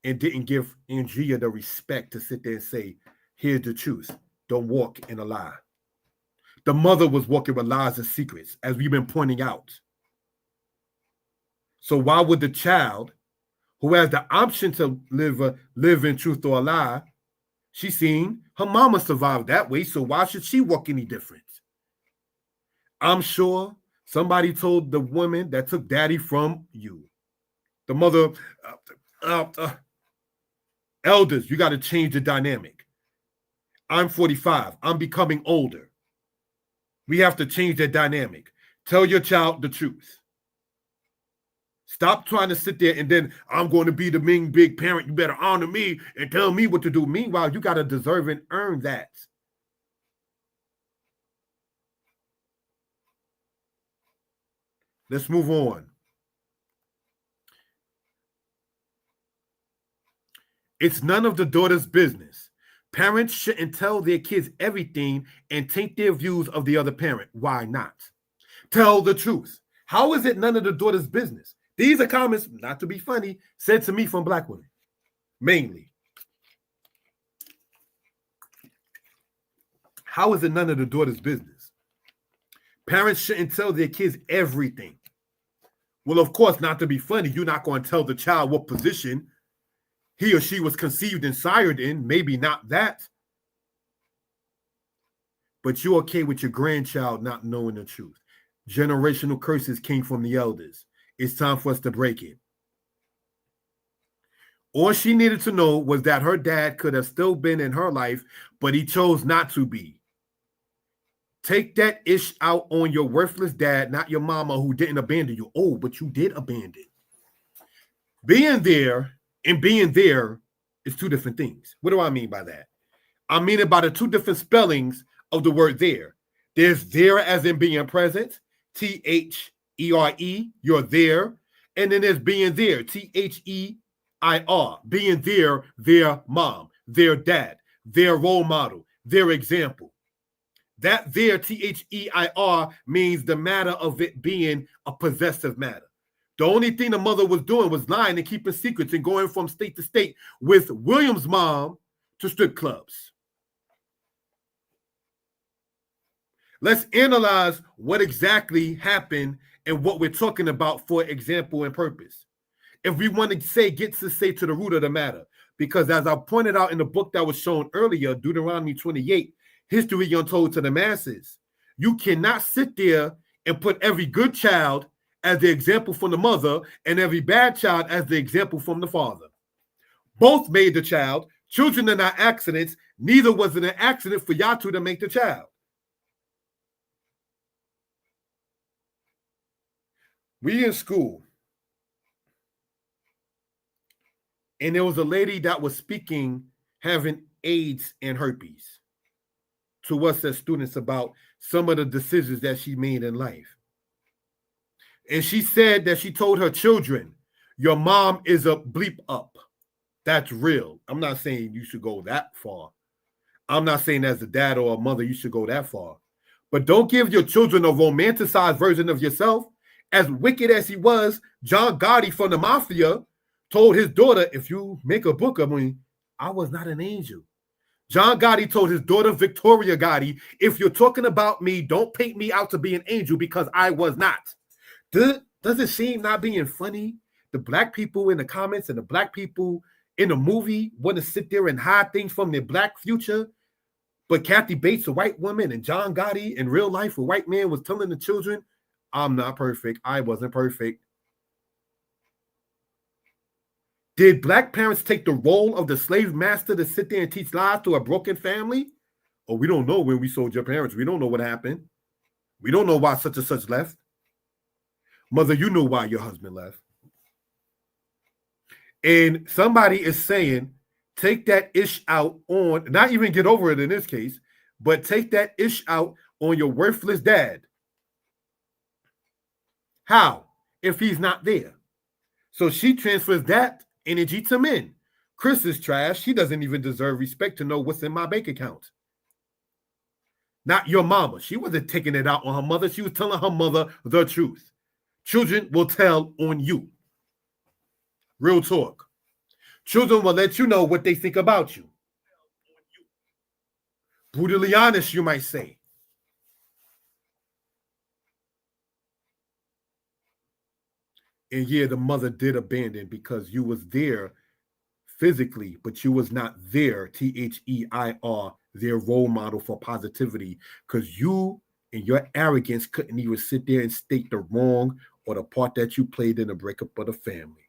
and didn't give Andrea the respect to sit there and say, here's the truth. Don't walk in a lie. The mother was walking with lies and secrets, as we've been pointing out. So why would the child, who has the option to live in truth or a lie, she's seen her mama survive that way, so why should she walk any different? I'm sure somebody told the woman that took daddy from you. The mother, elders, you got to change the dynamic. I'm 45. I'm becoming older. We have to change that dynamic. Tell your child the truth. Stop trying to sit there and then I'm going to be the mean big parent. You better honor me and tell me what to do. Meanwhile, you got to deserve and earn that. Let's move on. It's none of the daughter's business. Parents shouldn't tell their kids everything and taint their views of the other parent. Why not? Tell the truth. How is it none of the daughter's business? These are comments, not to be funny, said to me from Black women, mainly. How is it none of the daughter's business? Parents shouldn't tell their kids everything. Well, of course, not to be funny, you're not going to tell the child what position he or she was conceived and sired in. Maybe not that. But you're okay with your grandchild not knowing the truth. Generational curses came from the elders. It's time for us to break it. All she needed to know was that her dad could have still been in her life, but he chose not to be. Take that ish out on your worthless dad, not your mama who didn't abandon you. Oh, but you did abandon. Being there and being there is two different things. What do I mean by that? I mean it by the two different spellings of the word there. There's there as in being present, T-H-E-R-E, you're there. And then there's being there, T-H-E-I-R, being there, their mom, their dad, their role model, their example. That there, T-H-E-I-R, means the matter of it being a possessive matter. The only thing the mother was doing was lying and keeping secrets and going from state to state with William's mom to strip clubs. Let's analyze what exactly happened and what we're talking about for example and purpose. If we want to say, get to say to the root of the matter, because as I pointed out in the book that was shown earlier, Deuteronomy 28, History Untold to the Masses, you cannot sit there and put every good child as the example from the mother and every bad child as the example from the father. Both made the child. Children are not accidents. Neither was it an accident for y'all two to make the child. We in school, and there was a lady that was speaking having AIDS and herpes to us as students about some of the decisions that she made in life. And she said that she told her children, your mom is a bleep up. That's real. I'm not saying you should go that far. I'm not saying as a dad or a mother you should go that far. But don't give your children a romanticized version of yourself. As wicked as he was, John Gotti from the Mafia told his daughter, if you make a book of me, I was not an angel. John Gotti told his daughter, Victoria Gotti, if you're talking about me, don't paint me out to be an angel because I was not. Does it seem not being funny? The black people in the comments and the black people in the movie want to sit there and hide things from their black future. But Kathy Bates, a white woman, and John Gotti in real life, a white man, was telling the children, I'm not perfect. I wasn't perfect. Did black parents take the role of the slave master to sit there and teach lies to a broken family? Oh, we don't know when we sold your parents. We don't know what happened. We don't know why such and such left. Mother, you know why your husband left. And somebody is saying take that ish out on, not even get over it in this case, but take that ish out on your worthless dad. How? If he's not there. So she transfers that energy to men. Chris is trash. She doesn't even deserve respect to know what's in my bank account. Not your mama. She wasn't taking it out on her mother. She was telling her mother the truth. Children will tell on you. Real talk. Children will let you know what they think about you. Brutally honest, you might say. And yeah, the mother did abandon because you was there physically, but you was not there, THEIR, their role model for positivity, because you and your arrogance couldn't even sit there and state the wrong or the part that you played in the breakup of the family.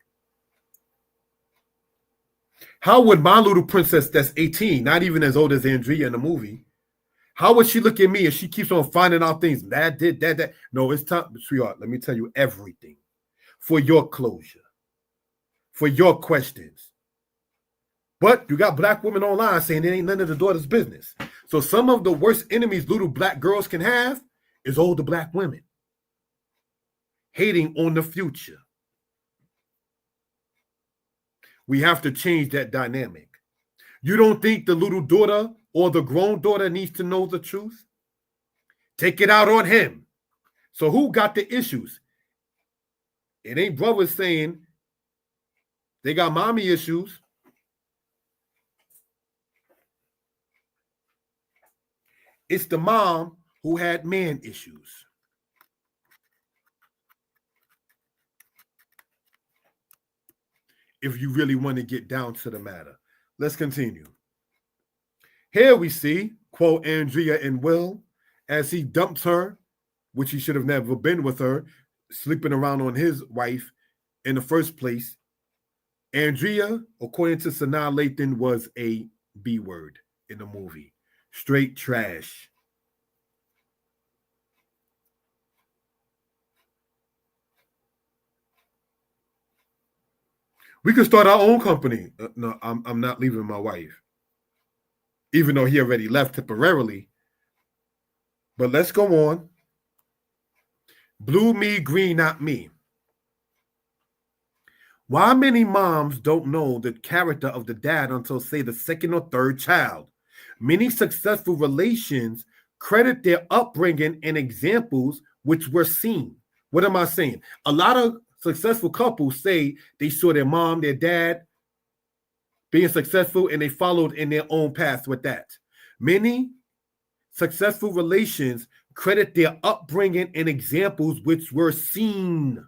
How would my little princess that's 18, not even as old as Andrea in the movie, how would she look at me if she keeps on finding out things? That did, that. No, it's time, sweetheart, let me tell you everything for your closure, for your questions. But you got black women online saying it ain't none of the daughter's business. So some of the worst enemies little black girls can have is older black women hating on the future. We have to change that dynamic. You don't think the little daughter or the grown daughter needs to know the truth? Take it out on him. So who got the issues? It ain't brothers saying they got mommy issues. It's the mom who had man issues. If you really want to get down to the matter. Let's continue. Here we see, quote, Andrea and Will, as he dumps her, which he should have never been with her, sleeping around on his wife in the first place. Andrea, according to Sanaa Lathan, was a B word in the movie. Straight trash. We could start our own company. No, I'm not leaving my wife. Even though he already left temporarily. But let's go on. Blue me, green not me. Why many moms don't know the character of the dad until, say, the second or third child? Many successful relations credit their upbringing and examples which were seen. What am I saying? A lot of successful couples say they saw their mom, their dad being successful, and they followed in their own path with that. Many successful relations credit their upbringing and examples which were seen.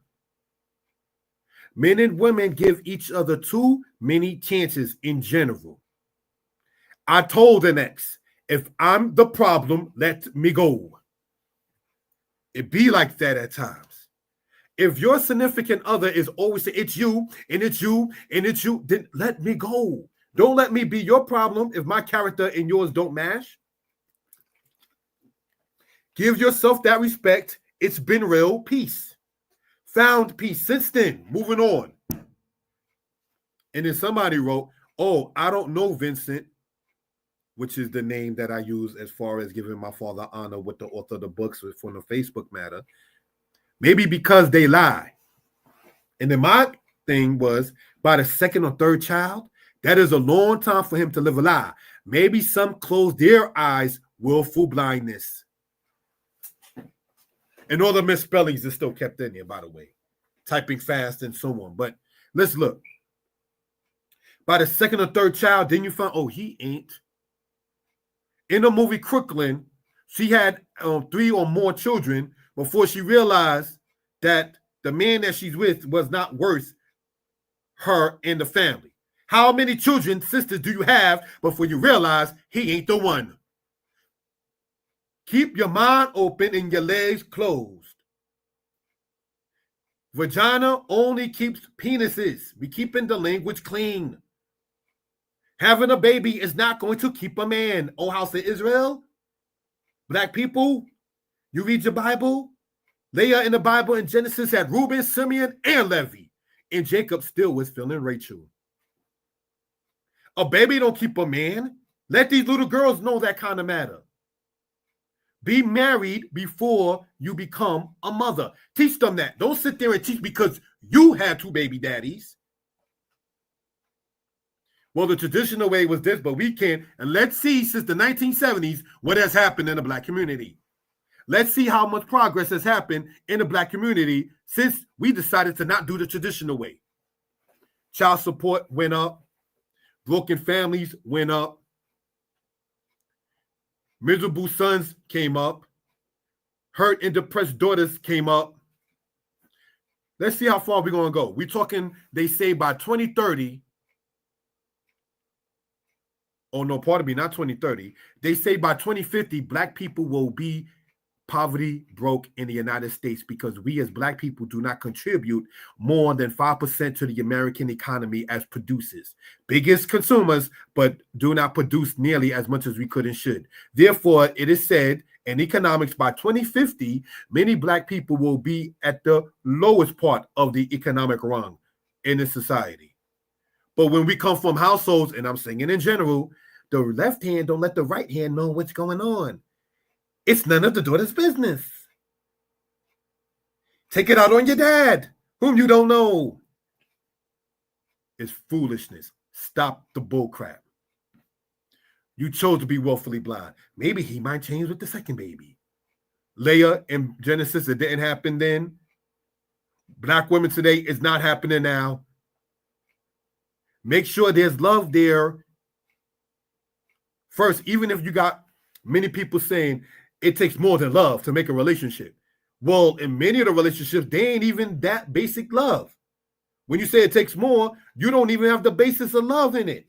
Men and women give each other too many chances in general. I told an ex, if I'm the problem, let me go. It be like that at times. If your significant other is always saying, it's you, and it's you, and it's you, then let me go. Don't let me be your problem if my character and yours don't match. Give yourself that respect. It's been real. Peace. Found peace. Since then, moving on. And then somebody wrote, oh, I don't know Vincent, which is the name that I use as far as giving my father honor with the author of the books from the Facebook matter. Maybe because they lie. And then my thing was, by the second or third child, that is a long time for him to live a lie. Maybe some close their eyes, willful blindness. And all the misspellings are still kept in there, by the way. Typing fast and so on. But let's look. By the second or third child, then you find, oh, he ain't. In the movie Crooklyn, she had 3 or more children before she realized that the man that she's with was not worth her and the family. How many children, sisters, do you have before you realize he ain't the one? Keep your mind open and your legs closed. Vagina only keeps penises. We keeping the language clean. Having a baby is not going to keep a man. Oh, house of Israel, black people, you read your Bible. Leah in the Bible in Genesis had Reuben, Simeon, and Levi. And Jacob still was feeling Rachel. A baby don't keep a man. Let these little girls know that kind of matter. Be married before you become a mother. Teach them that. Don't sit there and teach because you had 2 baby daddies. Well, the traditional way was this, but we can. And let's see, since the 1970s, what has happened in the Black community. Let's see how much progress has happened in the Black community since we decided to not do the traditional way. Child support went up. Broken families went up. Miserable sons came up. Hurt and depressed daughters came up. Let's see how far we're going to go. We're talking, they say by 2030. Oh, no, pardon me, not 2030. They say by 2050, Black people will be poverty broke in the United States because we as Black people do not contribute more than 5% to the American economy as producers. Biggest consumers, but do not produce nearly as much as we could and should. Therefore, it is said in economics by 2050, many Black people will be at the lowest part of the economic rung in this society. But when we come from households, and I'm saying in general, the left hand don't let the right hand know what's going on. It's none of the daughter's business. Take it out on your dad, whom you don't know. It's foolishness. Stop the bull crap. You chose to be willfully blind. Maybe he might change with the second baby. Leah in Genesis, it didn't happen then. Black women today, is not happening now. Make sure there's love there. First, even if you got many people saying it takes more than love to make a relationship. Well, in many of the relationships, they ain't even that basic love. When you say it takes more, you don't even have the basis of love in it.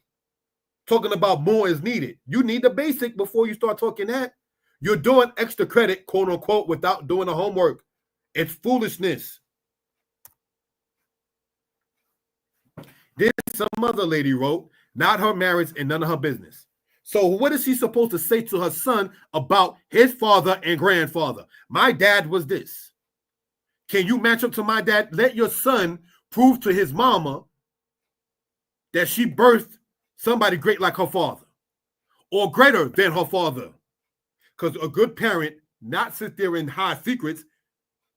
Talking about more is needed. You need the basic before you start talking that. You're doing extra credit, quote unquote, without doing the homework. It's foolishness. Then some other lady wrote, not her marriage and none of her business. So what is she supposed to say to her son about his father and grandfather? My dad was this. Can you match up to my dad? Let your son prove to his mama that she birthed somebody great like her father or greater than her father. Because a good parent not sit there and hide secrets,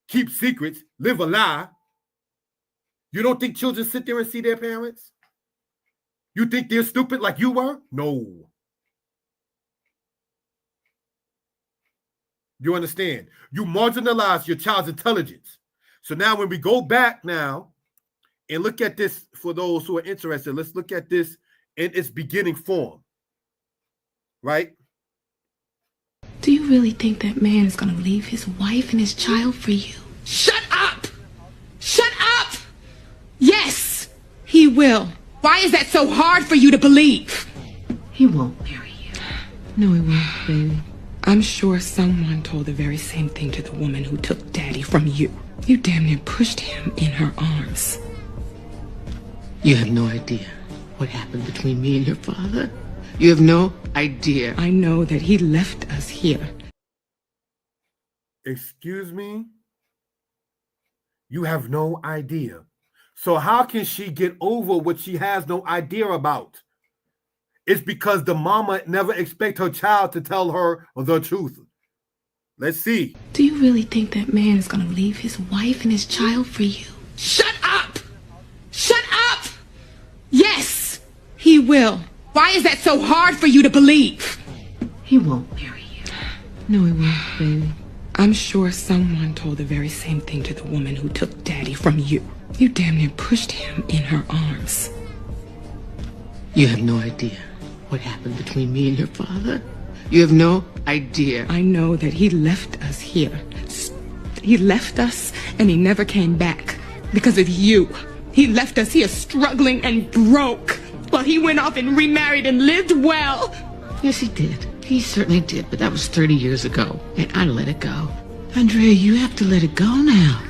keep secrets, live a lie. You don't think children sit there and see their parents? You think they're stupid like you were? No. You understand? You marginalize your child's intelligence. So now when we go back now and look at this for those who are interested, let's look at this in its beginning form. Right? Do you really think that man is going to leave his wife and his child for you? Shut up! Shut up! Yes, he will. Why is that so hard for you to believe? He won't marry you. No, he won't, baby. I'm sure someone told the very same thing to the woman who took Daddy from you. You damn near pushed him in her arms. You have no idea what happened between me and your father. You have no idea. I know that he left us here. Excuse me? You have no idea. So how can she get over what she has no idea about? It's because the mama never expect her child to tell her the truth. Let's see. Do you really think that man is going to leave his wife and his child for you? Shut up! Shut up! Yes, he will. Why is that so hard for you to believe? He won't marry you. No, he won't, baby. I'm sure someone told the very same thing to the woman who took Daddy from you. You damn near pushed him in her arms. You have no idea what happened between me and your father. You have no idea. I know that he left us here. He left us and he never came back because of you. He left us here struggling and broke while he went off and remarried and lived well. Yes, he did. He certainly did, but that was 30 years ago, and I let it go. Andrea, you have to let it go now.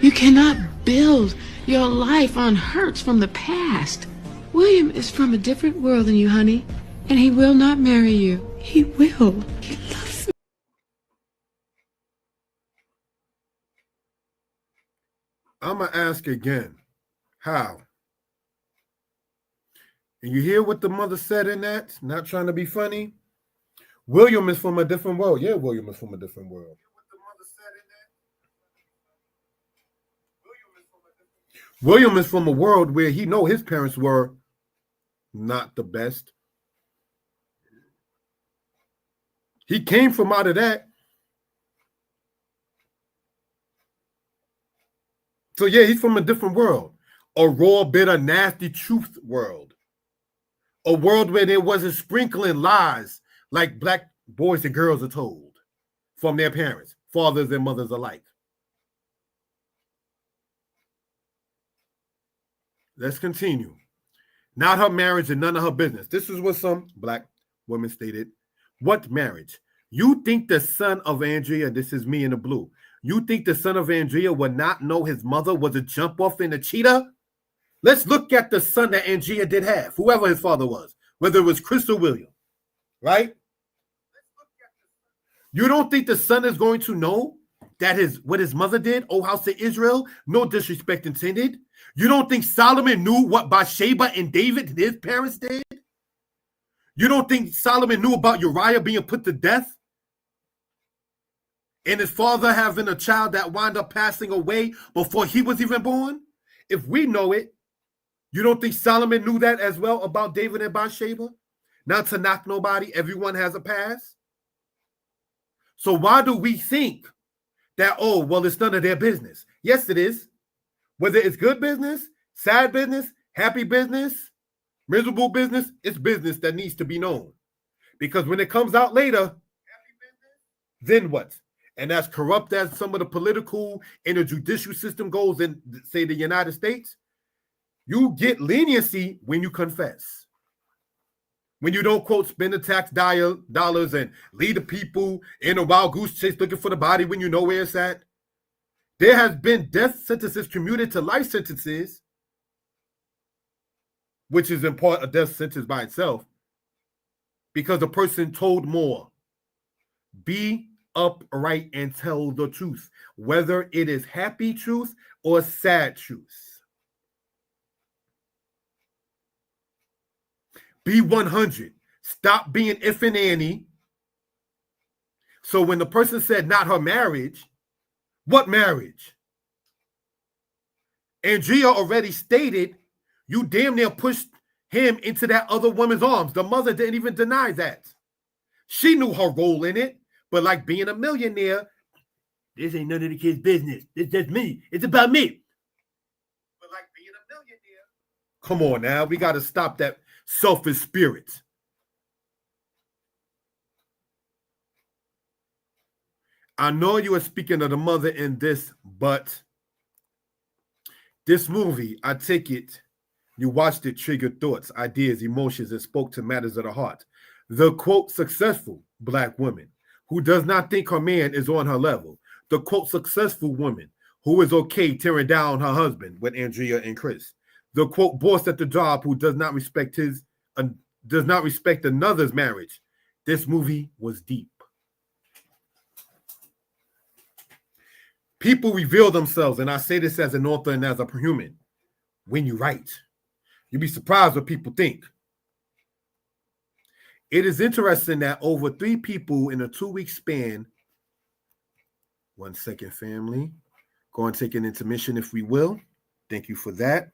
You cannot build your life on hurts from the past. William is from a different world than you, honey, and he will not marry you. He will. He loves me. I'm going to ask again. How? And you hear what the mother said in that? Not trying to be funny. William is from a different world. Yeah, William is from a different world. William is from a world where he know his parents were not the best. He came from out of that. So yeah, he's from a different world. A raw, bitter, nasty truth world. A world where there wasn't sprinkling lies like black boys and girls are told from their parents, fathers and mothers alike. Let's continue. Not her marriage and none of her business. This is what some black women stated. What marriage? You think the son of Andrea, this is me in the blue, you think the son of Andrea would not know his mother was a jump off in a cheetah? Let's look at the son that Andrea did have, whoever his father was, whether it was Chris or William, right? You don't think the son is going to know that what his mother did, O house of Israel? No disrespect intended. You don't think Solomon knew what Bathsheba and David, his parents, did? You don't think Solomon knew about Uriah being put to death? And his father having a child that wound up passing away before he was even born? If we know it, you don't think Solomon knew that as well about David and Bathsheba? Not to knock nobody, everyone has a past. So why do we think that, oh, well, it's none of their business? Yes, it is. Whether it's good business, sad business, happy business, miserable business, it's business that needs to be known. Because when it comes out later, then what? And as corrupt as some of the political and the judicial system goes in, say, the United States, you get leniency when you confess. When you don't, quote, spend the tax dollars and lead the people in a wild goose chase looking for the body when you know where it's at. There has been death sentences commuted to life sentences, which is in part a death sentence by itself, because the person told more. Be upright and tell the truth, whether it is happy truth or sad truth. Be 100. Stop being if and Annie. So when the person said not her marriage, what marriage? Andrea already stated you damn near pushed him into that other woman's arms. The mother didn't even deny that. She knew her role in it, but like being a millionaire, this ain't none of the kids' business. It's just me. It's about me. But like being a millionaire, come on now, we got to stop that selfish spirit. I know you are speaking of the mother in this, but this movie, I take it, you watched it, triggered thoughts, ideas, emotions, and spoke to matters of the heart. The, quote, successful black woman who does not think her man is on her level. The, quote, successful woman who is okay tearing down her husband with Andrea and Chris. The, quote, boss at the job who does not respect another's marriage. This movie was deep. People reveal themselves, and I say this as an author and as a human, when you write. You'd be surprised what people think. It is interesting that over 3 people in a 2-week span, 1 second, family, go and take an intermission if we will. Thank you for that.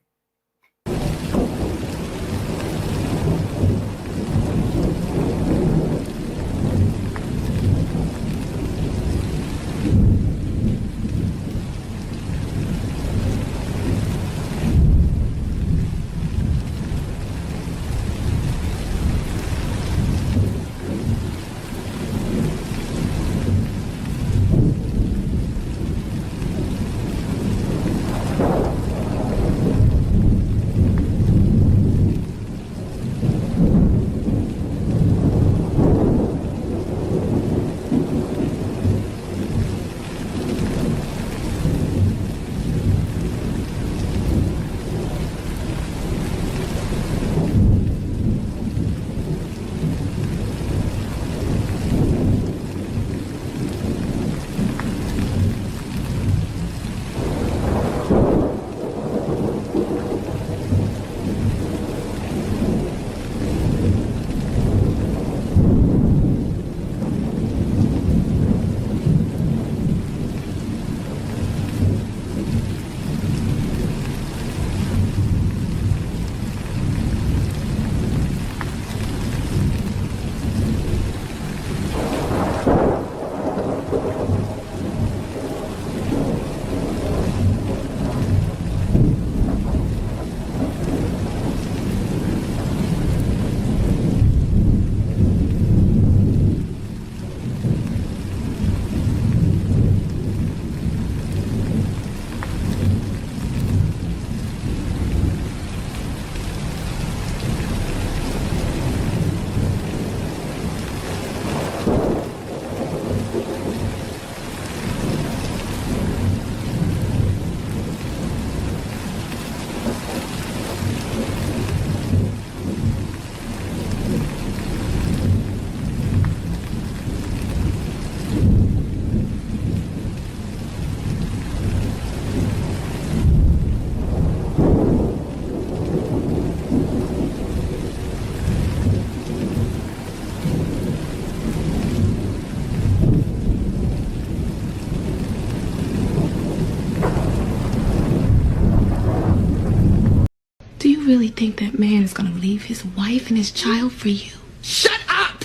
really think that man is gonna leave his wife and his child for you? Shut up!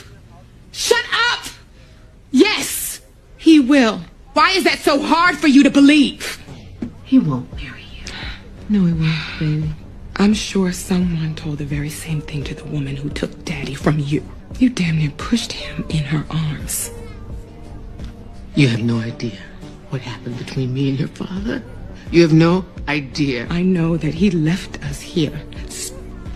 Shut up! Yes, he will. Why is that so hard for you to believe? He won't marry you. No, he won't, baby. I'm sure someone told the very same thing to the woman who took Daddy from you. You damn near pushed him in her arms. You have no idea what happened between me and your father. You have no idea. I know that he left us here.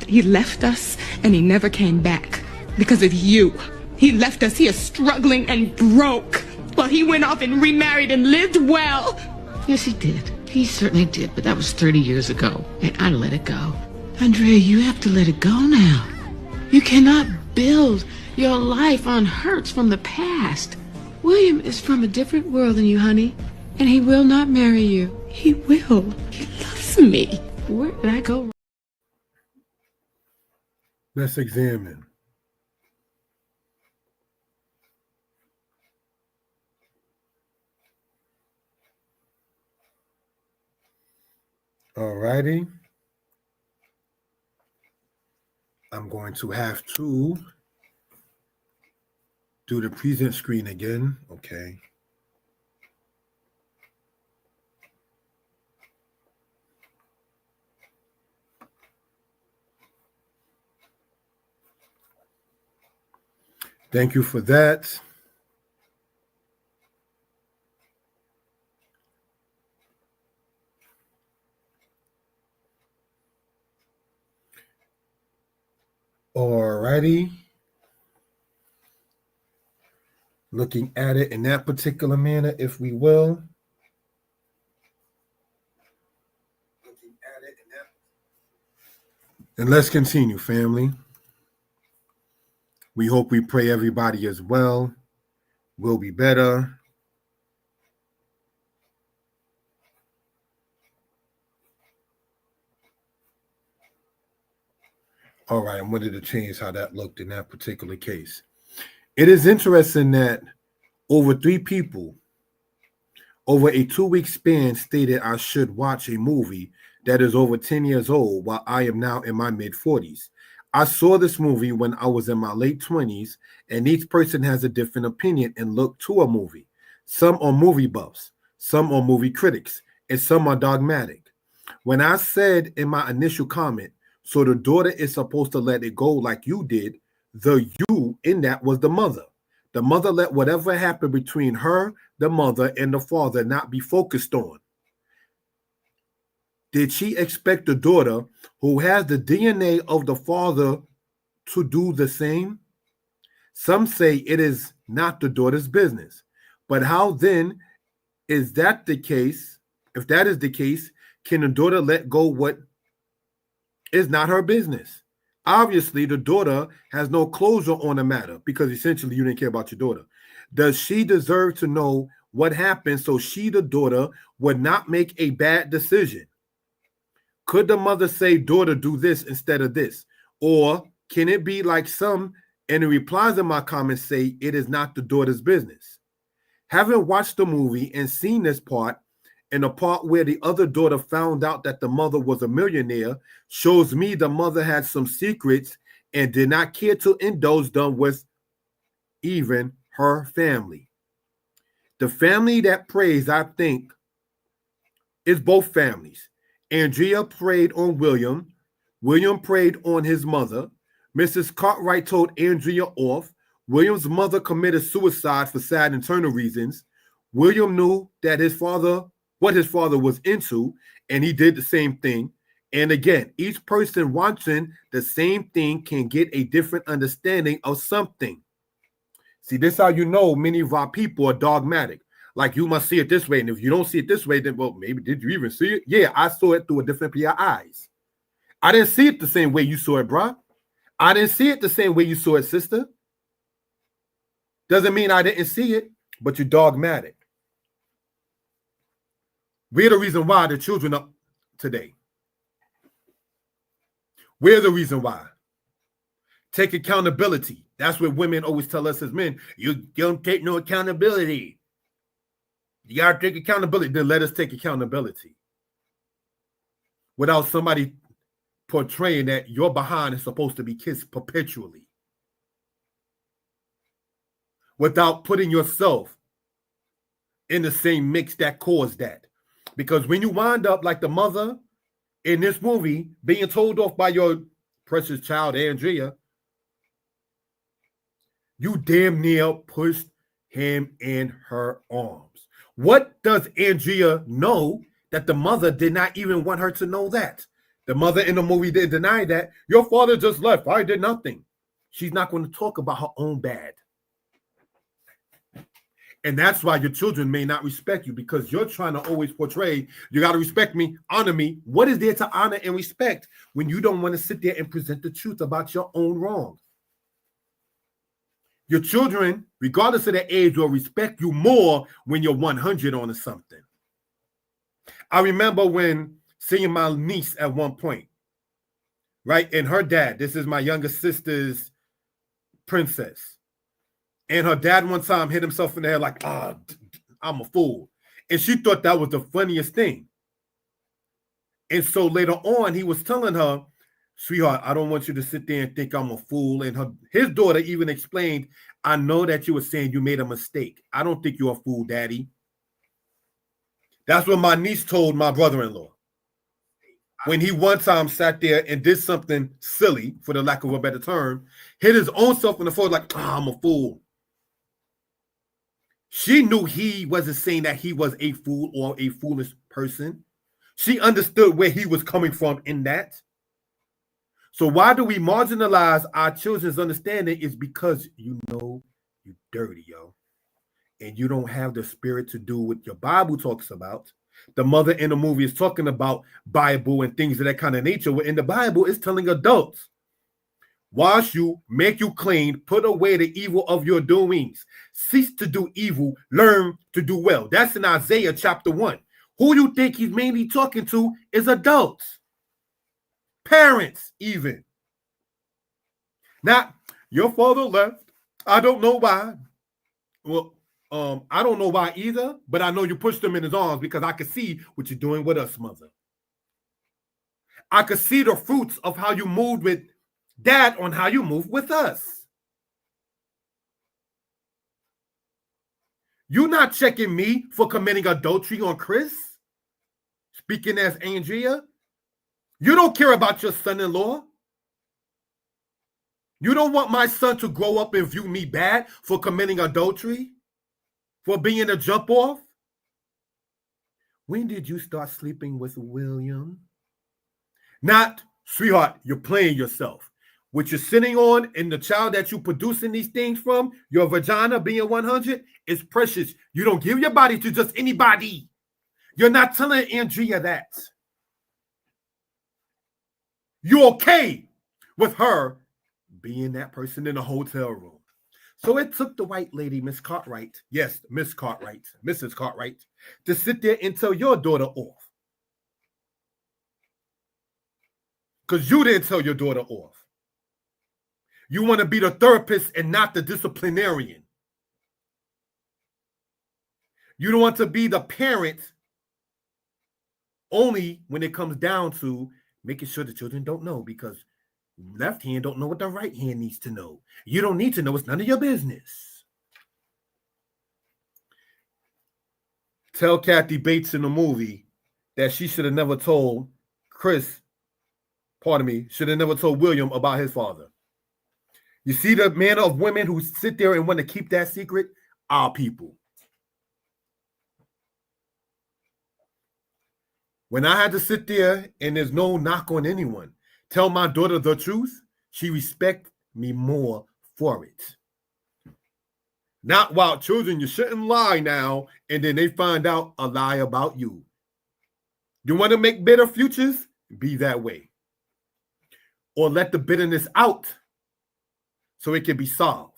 He left us and he never came back because of you. He left us here struggling and broke while he went off and remarried and lived well. Yes, he did. He certainly did, but that was 30 years ago, and I let it go. Andrea, you have to let it go now. You cannot build your life on hurts from the past. William is from a different world than you, honey, and he will not marry you. He will. He loves me. Where did I go wrong? Let's examine. All righty. I'm going to have to do the present screen again. Okay. Thank you for that. All righty. Looking at it in that particular manner, if we will. And let's continue, family. We hope, we pray everybody as well will be better. All right, I wanted to change how that looked in that particular case. It is interesting that over 3 people over a 2-week span stated I should watch a movie that is over 10 years old while I am now in my mid-40s. I saw this movie when I was in my late 20s, and each person has a different opinion and look to a movie. Some are movie buffs, some are movie critics, and some are dogmatic. When I said in my initial comment, so the daughter is supposed to let it go like you did, the you in that was the mother. The mother let whatever happened between her, the mother, and the father not be focused on. Did she expect the daughter, who has the DNA of the father, to do the same? Some say it is not the daughter's business. But how then is that the case? If that is the case, can the daughter let go what is not her business? Obviously, the daughter has no closure on the matter because essentially you didn't care about your daughter. Does she deserve to know what happened so she, the daughter, would not make a bad decision? Could the mother say, daughter, do this instead of this? Or can it be like some in the replies in my comments say it is not the daughter's business? Having watched the movie and seen this part, and the part where the other daughter found out that the mother was a millionaire, shows me the mother had some secrets and did not care to indulge them with even her family. The family that prays, I think, is both families. Andrea prayed on William. William prayed on his mother. Mrs. Cartwright told Andrea off. William's mother committed suicide for sad internal reasons. William knew that what his father was into, and he did the same thing. And again, each person watching the same thing can get a different understanding of something. See, this is how you know many of our people are dogmatic. Like, you must see it this way, and if you don't see it this way, then, well, maybe did you even see it? Yeah, I saw it through a different pair of eyes. I didn't see it the same way you saw it, bro. I didn't see it the same way you saw it, sister. Doesn't mean I didn't see it, but you're dogmatic. We're the reason why the children are today. We're the reason why. Take accountability. That's what women always tell us as men. You don't take no accountability. You got to take accountability. Then let us take accountability. Without somebody portraying that your behind is supposed to be kissed perpetually without putting yourself in the same mix that caused that. Because when you wind up like the mother in this movie being told off by your precious child, Andrea, you damn near pushed him in her arms. What does Andrea know that the mother did not even want her to know that? The mother in the movie did deny that. Your father just left. I did nothing. She's not going to talk about her own bad. And that's why your children may not respect you, because you're trying to always portray, you got to respect me, honor me. What is there to honor and respect when you don't want to sit there and present the truth about your own wrong? Your children, regardless of their age, will respect you more when you're 100 on something. I remember when seeing my niece at one point, right? And her dad, this is my younger sister's princess. And her dad one time hit himself in the head like, I'm a fool. And she thought that was the funniest thing. And so later on, he was telling her, sweetheart, I don't want you to sit there and think I'm a fool. And his daughter even explained, I know that you were saying you made a mistake. I don't think you're a fool, Daddy. That's what my niece told my brother-in-law. When he one time sat there and did something silly, for the lack of a better term, hit his own self in the forehead like, I'm a fool. She knew he wasn't saying that he was a fool or a foolish person. She understood where he was coming from in that. So why do we marginalize our children's understanding? Is because you know you're dirty, yo. And you don't have the spirit to do what your Bible talks about. The mother in the movie is talking about Bible and things of that kind of nature. Where in the Bible, it's telling adults, wash you, make you clean, put away the evil of your doings. Cease to do evil, learn to do well. That's in Isaiah chapter 1. Who you think he's mainly talking to is adults. Parents, even. Now, your father left. I don't know why. Well, I don't know why either, but I know you pushed him in his arms because I could see what you're doing with us, mother. I could see the fruits of how you moved with Dad on how you move with us. You're not checking me for committing adultery on Chris. Speaking as Andrea, you don't care about your son-in-law. You don't want my son to grow up and view me bad for committing adultery, for being a jump-off. When did you start sleeping with William? Not, sweetheart, you're playing yourself. What you're sitting on and the child that you're producing these things from, your vagina being 100, is precious. You don't give your body to just anybody. You're not telling Andrea that. You're okay with her being that person in a hotel room. So it took the white lady, Miss Cartwright, yes, Miss Cartwright, Mrs. Cartwright, to sit there and tell your daughter off. Because you didn't tell your daughter off. You want to be the therapist and not the disciplinarian. You don't want to be the parent only when it comes down to making sure the children don't know, because left hand don't know what the right hand needs to know. You don't need to know. It's none of your business. Tell Kathy Bates in the movie that she should have never told should have never told William about his father. You see the manner of women who sit there and want to keep that secret? Our people. When I had to sit there and there's no knock on anyone, tell my daughter the truth, she respects me more for it. Not while children, you shouldn't lie now, and then they find out a lie about you. You want to make better futures? Be that way. Or let the bitterness out so it can be solved.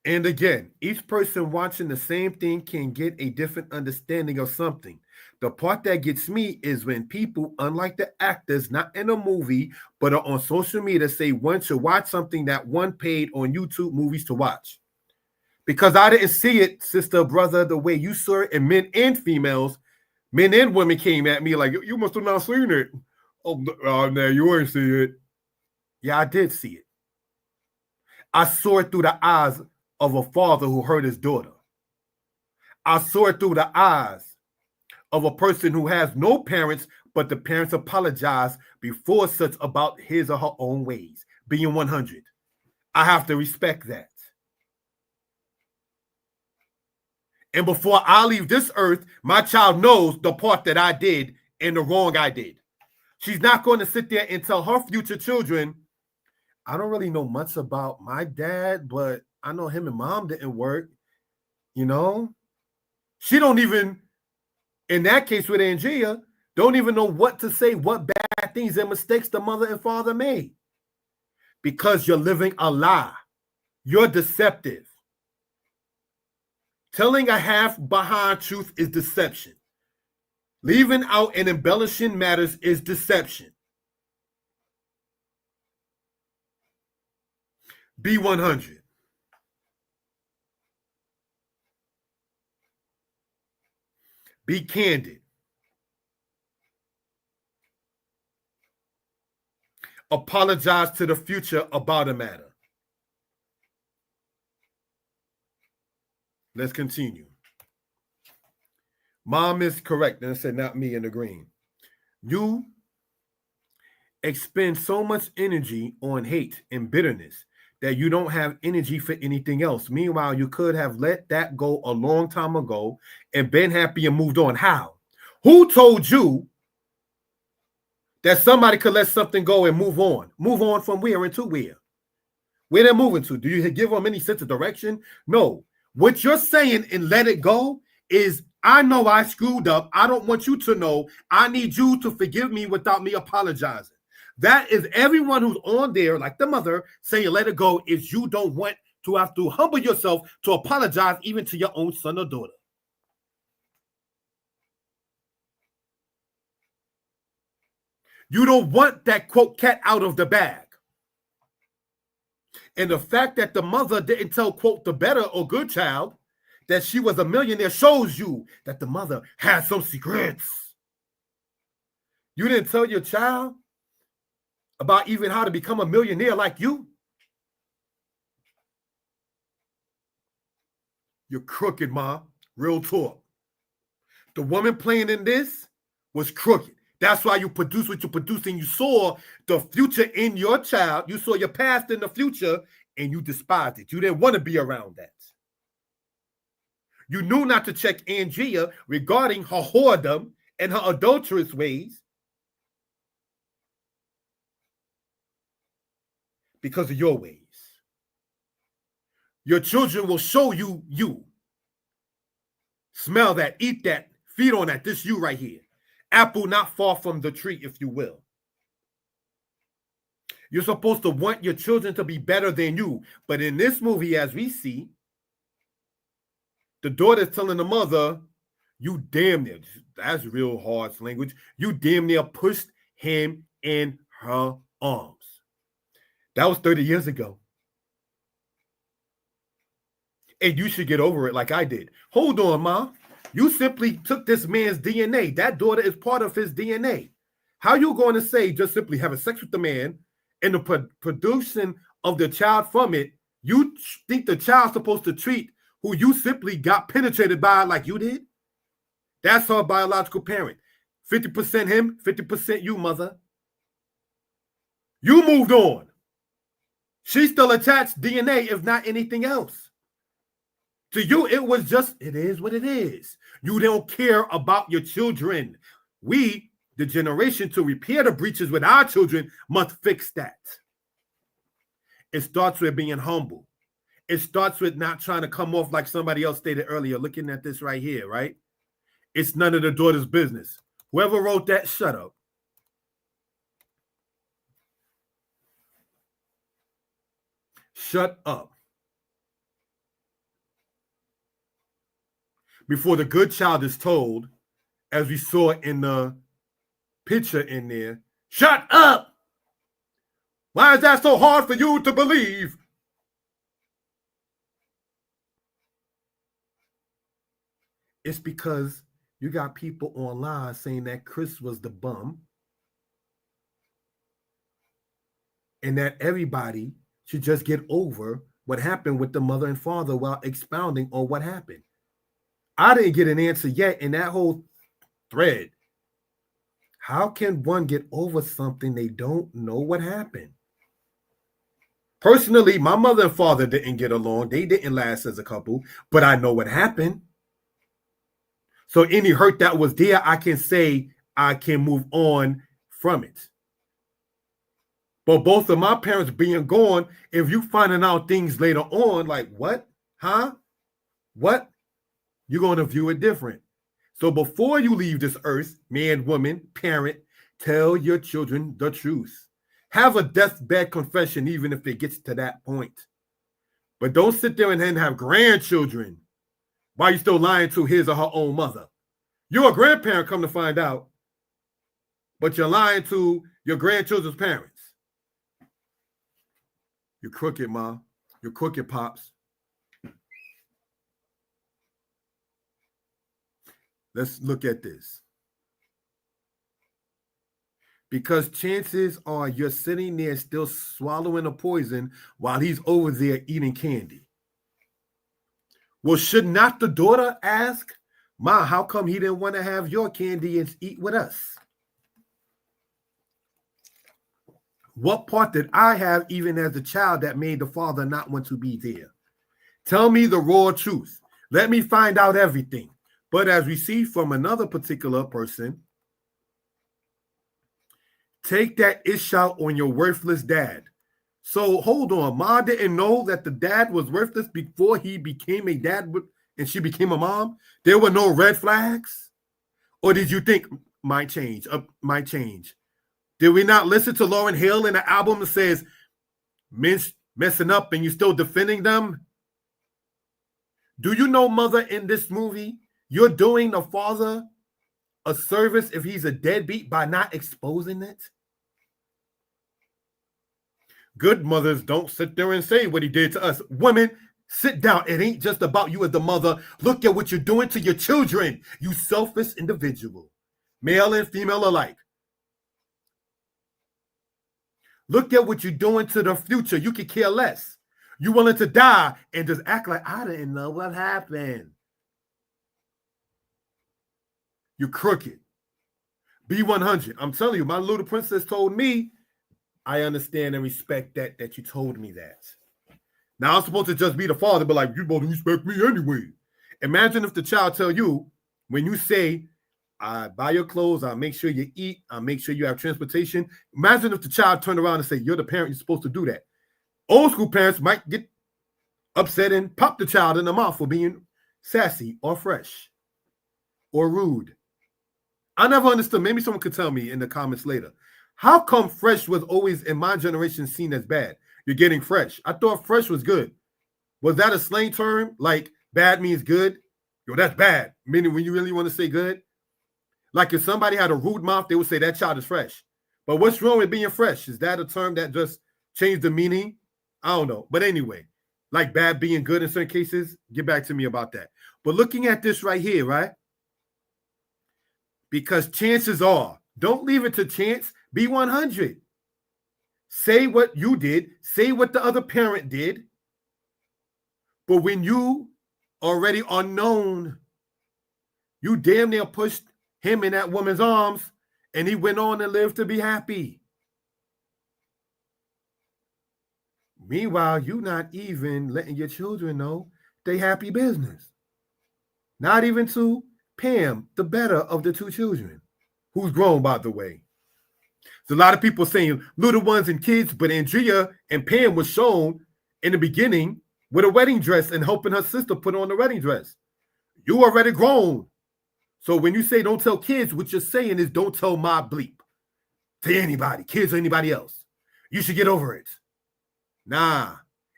And again, each person watching the same thing can get a different understanding of something. The part that gets me is when people, unlike the actors, not in a movie, but are on social media, say one should watch something that one paid on YouTube movies to watch. Because I didn't see it, sister, brother, the way you saw it, and men and females, men and women came at me like, you must have not seen it. Oh, no, you ain't see it. Yeah, I did see it. I saw it through the eyes of a father who hurt his daughter. I saw it through the eyes of a person who has no parents, but the parents apologize before such about his or her own ways. Being 100. I have to respect that. And before I leave this earth, my child knows the part that I did and the wrong I did. She's not going to sit there and tell her future children, I don't really know much about my dad, but I know him and mom didn't work. You know? She don't even, in that case with Andrea, don't even know what to say, what bad things and mistakes the mother and father made. Because you're living a lie. You're deceptive. Telling a half behind truth is deception. Leaving out and embellishing matters is deception. Be 100. Be candid. Apologize to the future about a matter. Let's continue. Mom is correct. And I said, not me in the green. You expend so much energy on hate and bitterness that you don't have energy for anything else. Meanwhile, you could have let that go a long time ago and been happy and moved on. How? Who told you that somebody could let something go and move on? Move on from where and to where? Where they're moving to? Do you give them any sense of direction? No. What you're saying and let it go is, I know I screwed up. I don't want you to know. I need you to forgive me without me apologizing. That is everyone who's on there, like the mother, saying let it go, is you don't want to have to humble yourself to apologize even to your own son or daughter. You don't want that, quote, cat out of the bag. And the fact that the mother didn't tell, quote, the better or good child that she was a millionaire shows you that the mother had some secrets. You didn't tell your child about even how to become a millionaire like you. You're crooked, Ma. Real talk. The woman playing in this was crooked. That's why you produce what you're producing. You saw the future in your child. You saw your past in the future, and you despised it. You didn't want to be around that. You knew not to check Andrea regarding her whoredom and her adulterous ways because of your ways. Your children will show you you. Smell that, eat that, feed on that. This you right here. Apple not far from the tree, if you will. You're supposed to want your children to be better than you. But in this movie, as we see, the daughter's telling the mother, you damn near, that's real harsh language, you damn near pushed him in her arms. That was 30 years ago. And you should get over it like I did. Hold on, Ma. You simply took this man's DNA. That daughter is part of his DNA. How you going to say just simply having sex with the man and the producing of the child from it, you think the child's supposed to treat who you simply got penetrated by like you did? That's her biological parent. 50% him, 50% you, mother. You moved on. She's still attached DNA, if not anything else. To you, it was just, it is what it is. You don't care about your children. We, the generation to repair the breaches with our children, must fix that. It starts with being humble. It starts with not trying to come off like somebody else stated earlier, looking at this right here, right? It's none of the daughter's business. Whoever wrote that, shut up. Shut up. Before the good child is told, as we saw in the picture in there, shut up! Why is that so hard for you to believe? It's because you got people online saying that Chris was the bum and that everybody should just get over what happened with the mother and father while expounding on what happened. I didn't get an answer yet in that whole thread. How can one get over something they don't know what happened? Personally, my mother and father didn't get along. They didn't last as a couple, but I know what happened. So any hurt that was there, I can say I can move on from it. But both of my parents being gone, if you finding out things later on, like what? Huh? What? You're going to view it different. So before you leave this earth, man, woman, parent, tell your children the truth. Have a deathbed confession, even if it gets to that point. But don't sit there and then have grandchildren while you're still lying to his or her own mother. You're a grandparent, come to find out, but you're lying to your grandchildren's parents. You're crooked, Ma. You're crooked, Pops. Let's look at this. Because chances are you're sitting there still swallowing a poison while he's over there eating candy. Well, should not the daughter ask, Ma, how come he didn't want to have your candy and eat with us? What part did I have even as a child that made the father not want to be there? Tell me the raw truth. Let me find out everything. But as we see from another particular person, take that ish out on your worthless dad. So hold on. Ma didn't know that the dad was worthless before he became a dad and she became a mom? There were no red flags? Or did you think might change? Might change? Did we not listen to Lauryn Hill in the album that says men messing up and you still defending them? Do you know, mother, in this movie, you're doing the father a service if he's a deadbeat by not exposing it? Good mothers don't sit there and say what he did to us. Women, sit down. It ain't just about you as the mother. Look at what you're doing to your children, you selfish individual, male and female alike. Look at what you're doing to the future. You could care less. You willing to die and just act like I didn't know what happened. You're crooked. Be 100. I'm telling you, my little princess told me, I understand and respect that you told me that. Now I'm supposed to just be the father, but like, you supposed to respect me anyway. Imagine if the child tell you, when you say, I buy your clothes, I'll make sure you eat, I'll make sure you have transportation. Imagine if the child turned around and say, you're the parent, you're supposed to do that. Old school parents might get upset and pop the child in the mouth for being sassy or fresh or rude. I never understood. Maybe someone could tell me in the comments later. How come fresh was always in my generation seen as bad? You're getting fresh. I thought fresh was good. Was that a slang term? Like bad means good? Yo, that's bad. Meaning when you really want to say good? Like if somebody had a rude mouth, they would say that child is fresh. But what's wrong with being fresh? Is that a term that just changed the meaning? I don't know. But anyway, like bad being good in certain cases, get back to me about that. But looking at this right here, right? Because chances are, don't leave it to chance. Be 100. Say what you did. Say what the other parent did. But when you already are known, you damn near pushed him in that woman's arms and he went on and lived to be happy. Meanwhile, you not even letting your children know they happy business. Not even to Pam, the better of the two children, who's grown, by the way. There's a lot of people saying little ones and kids, but Andrea and Pam was shown in the beginning with a wedding dress and helping her sister put on the wedding dress. You already grown. So when you say don't tell kids, what you're saying is don't tell my bleep to anybody, kids or anybody else. You should get over it. Nah,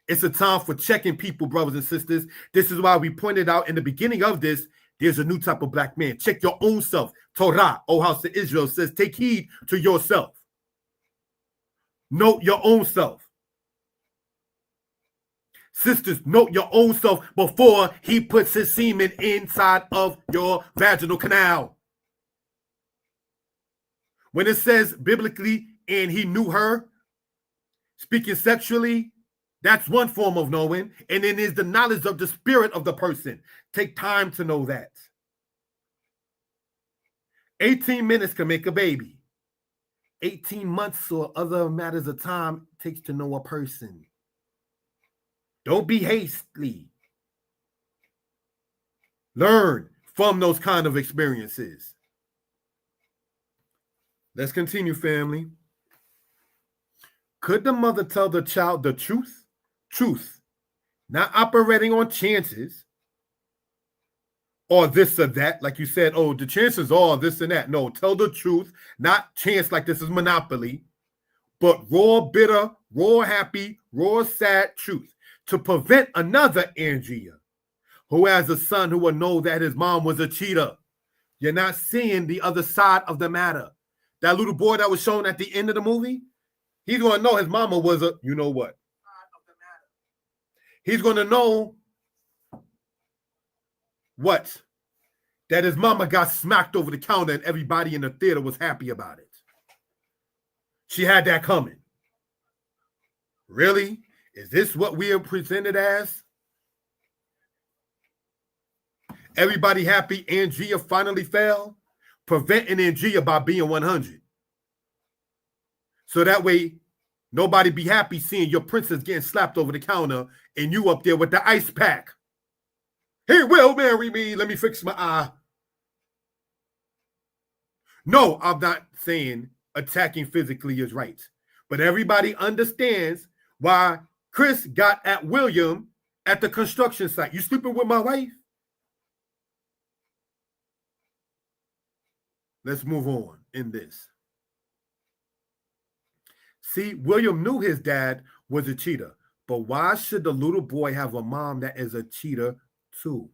it's a time for checking people, brothers and sisters. This is why we pointed out in the beginning of this, there's a new type of black man. Check your own self. Torah, O house of Israel, says, take heed to yourself. Note your own self. Sisters, note your own self before he puts his semen inside of your vaginal canal. When it says biblically, and he knew her, speaking sexually, that's one form of knowing. And then there's the knowledge of the spirit of the person. Take time to know that. 18 minutes can make a baby. 18 months or other matters of time takes to know a person. Don't be hasty. Learn from those kind of experiences. Let's continue, family. Could the mother tell the child the truth? Truth. Not operating on chances or this or that. Like you said, oh, the chances are this and that. No, tell the truth. Not chance like this is Monopoly, but raw, bitter, raw, happy, raw, sad truth. To prevent another Andrea who has a son who will know that his mom was a cheater. You're not seeing the other side of the matter. That little boy that was shown at the end of the movie, he's going to know his mama was a, you know what? He's going to know what? That his mama got smacked over the counter and everybody in the theater was happy about it. She had that coming. Really? Is this what we are presented as? Everybody happy Andrea finally fell? Preventing Andrea by being 100. So that way, nobody be happy seeing your princess getting slapped over the counter and you up there with the ice pack. He will marry me. Let me fix my eye. No, I'm not saying attacking physically is right. But everybody understands why Chris got at William at the construction site. You sleeping with my wife? Let's move on in this. See, William knew his dad was a cheater, but why should the little boy have a mom that is a cheater too?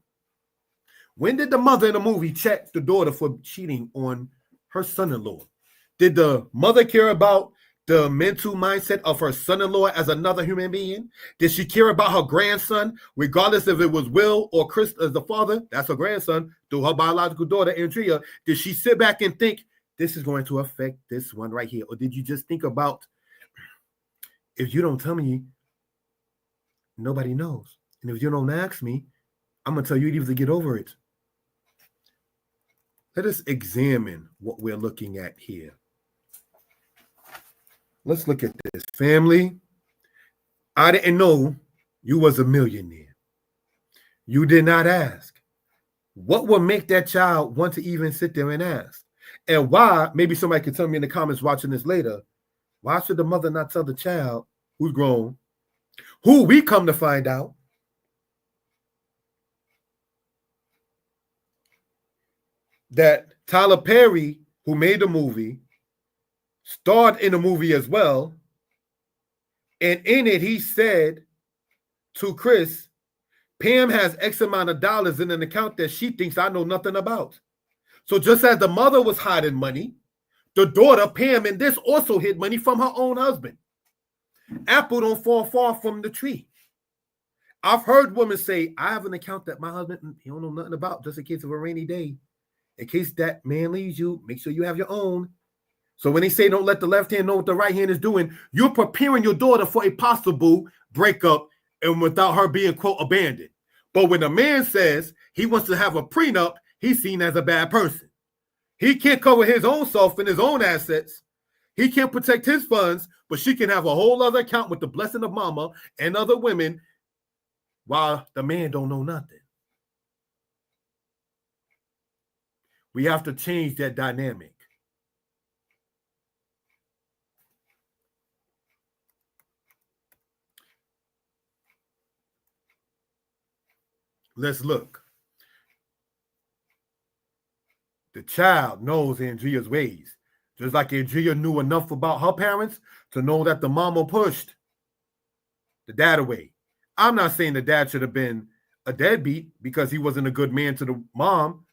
When did the mother in the movie check the daughter for cheating on her son-in-law? Did the mother care about the mental mindset of her son-in-law as another human being? Did she care about her grandson, regardless if it was Will or Chris as the father? That's her grandson, through her biological daughter, Andrea. Did she sit back and think, this is going to affect this one right here? Or did you just think about, if you don't tell me, nobody knows. And if you don't ask me, I'm going to tell you to get over it. Let us examine what we're looking at here. Let's look at this. Family, I didn't know you was a millionaire. You did not ask. What would make that child want to even sit there and ask? And why, maybe somebody can tell me in the comments watching this later, why should the mother not tell the child who's grown, who we come to find out, that Tyler Perry, who made the movie, starred in the movie as well, and in it he said to Chris, Pam has X amount of dollars in an account that she thinks I know nothing about. So just as the mother was hiding money, the daughter, Pam, in this also hid money from her own husband. Apple don't fall far from the tree. I've heard women say, I have an account that my husband, he don't know nothing about, just in case of a rainy day. In case that man leaves you, make sure you have your own. So when they say don't let the left hand know what the right hand is doing, you're preparing your daughter for a possible breakup and without her being, quote, abandoned. But when a man says he wants to have a prenup, he's seen as a bad person. He can't cover his own self and his own assets. He can't protect his funds, but she can have a whole other account with the blessing of mama and other women while the man don't know nothing. We have to change that dynamic. Let's look. The child knows Andrea's ways, just like Andrea knew enough about her parents to know that the mama pushed the dad away. I'm not saying the dad should have been a deadbeat because he wasn't a good man to the mom,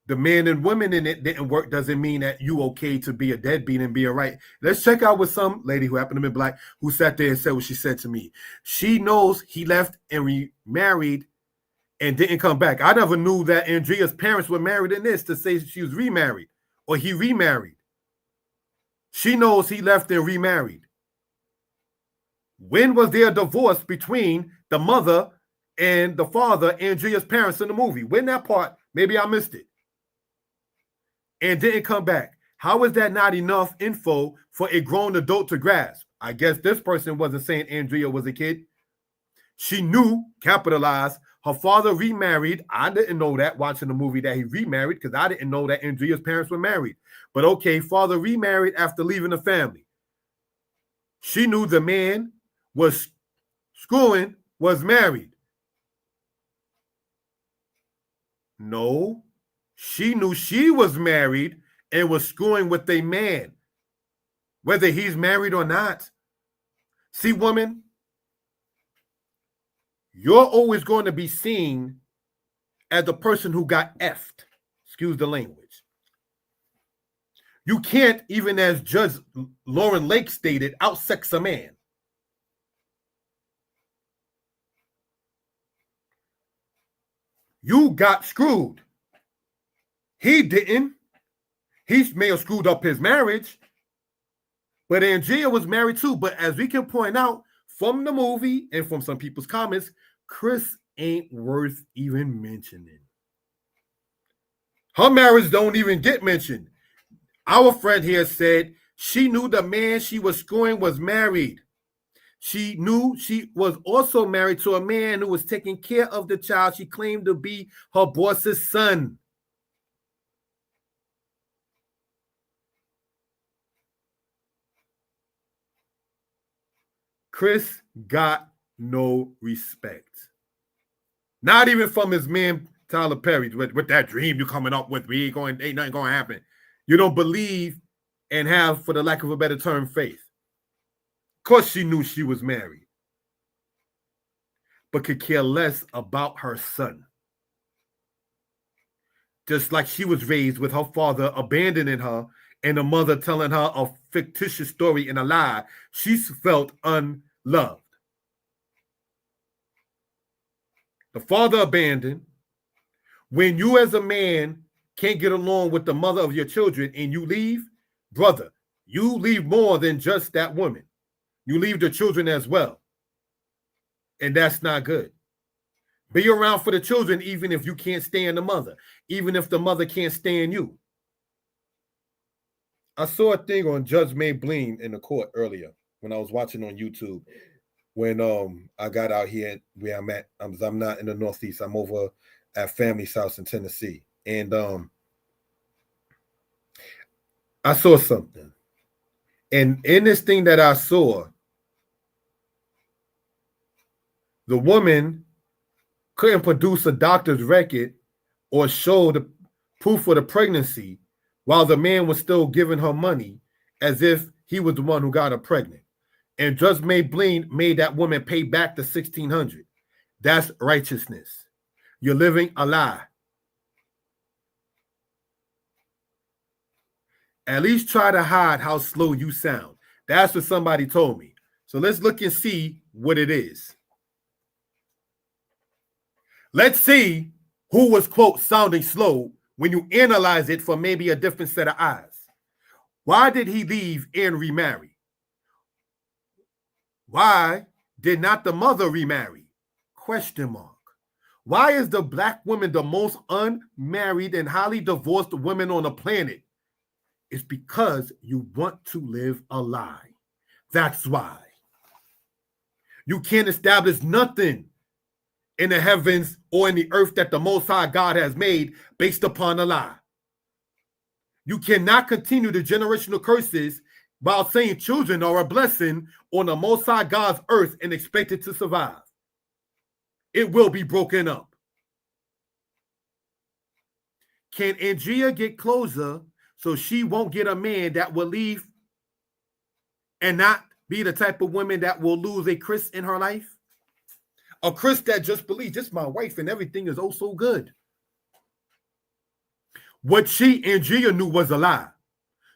the men and women in it didn't work doesn't mean that you okay to be a deadbeat and be all right. Let's check out with some lady who happened to be black who sat there and said what she said to me. She knows he left and remarried and didn't come back. I never knew that Andrea's parents were married in this to say she was remarried or he remarried. She knows he left and remarried. When was there a divorce between the mother and the father, Andrea's parents in the movie? When that part, maybe I missed it. And didn't come back. How is that not enough info for a grown adult to grasp? I guess this person wasn't saying Andrea was a kid. She knew, capitalized, her father remarried. I didn't know that watching the movie that he remarried because I didn't know that Andrea's parents were married. But okay, father remarried after leaving the family. She knew the man was screwing, was married. No, she knew she was married and was screwing with a man, whether he's married or not. See, woman, you're always going to be seen as the person who got effed. Excuse the language. You can't, even as Judge Lauren Lake stated, outsex a man. You got screwed. He didn't. He may have screwed up his marriage, but Andrea was married too. But as we can point out from the movie and from some people's comments, Chris ain't worth even mentioning. Her marriage don't even get mentioned. Our friend here said she knew the man she was screwing was married. She knew she was also married to a man who was taking care of the child she claimed to be her boss's son. Chris got no respect. Not even from his man, Tyler Perry, with that dream you coming up with. Ain't nothing going to happen. You don't believe and have, for the lack of a better term, faith. Of course she knew she was married, but could care less about her son. Just like she was raised with her father abandoning her and the mother telling her a fictitious story and a lie, she felt unloved. The father abandoned. When you as a man can't get along with the mother of your children and you leave, brother, you leave more than just that woman. You leave the children as well. And that's not good. Be around for the children even if you can't stand the mother, even if the mother can't stand you. I saw a thing on Judge May Bleen in the court earlier when I was watching on YouTube when I got out here where I'm at. I'm not in the Northeast. I'm over at family's house in Tennessee. And I saw something. And in this thing that I saw, the woman couldn't produce a doctor's record or show the proof of the pregnancy while the man was still giving her money as if he was the one who got her pregnant. And Judge May Bleen made that woman pay back the $1,600. That's righteousness. You're living a lie. At least try to hide how slow you sound. That's what somebody told me. So let's look and see what it is. Let's see who was, quote, sounding slow when you analyze it from maybe a different set of eyes. Why did he leave and remarry? Why did not the mother remarry? Question mark. Why is the black woman the most unmarried and highly divorced woman on the planet? It's because you want to live a lie. That's why. You can't establish nothing in the heavens or in the earth that the Most High God has made based upon a lie. You cannot continue the generational curses while saying children are a blessing on the Most High God's earth and expect it to survive. It will be broken up. Can Andrea get closer so she won't get a man that will leave and not be the type of woman that will lose a Chris in her life? A Chris that just believes, just my wife and everything is oh so good. What Andrea knew was a lie.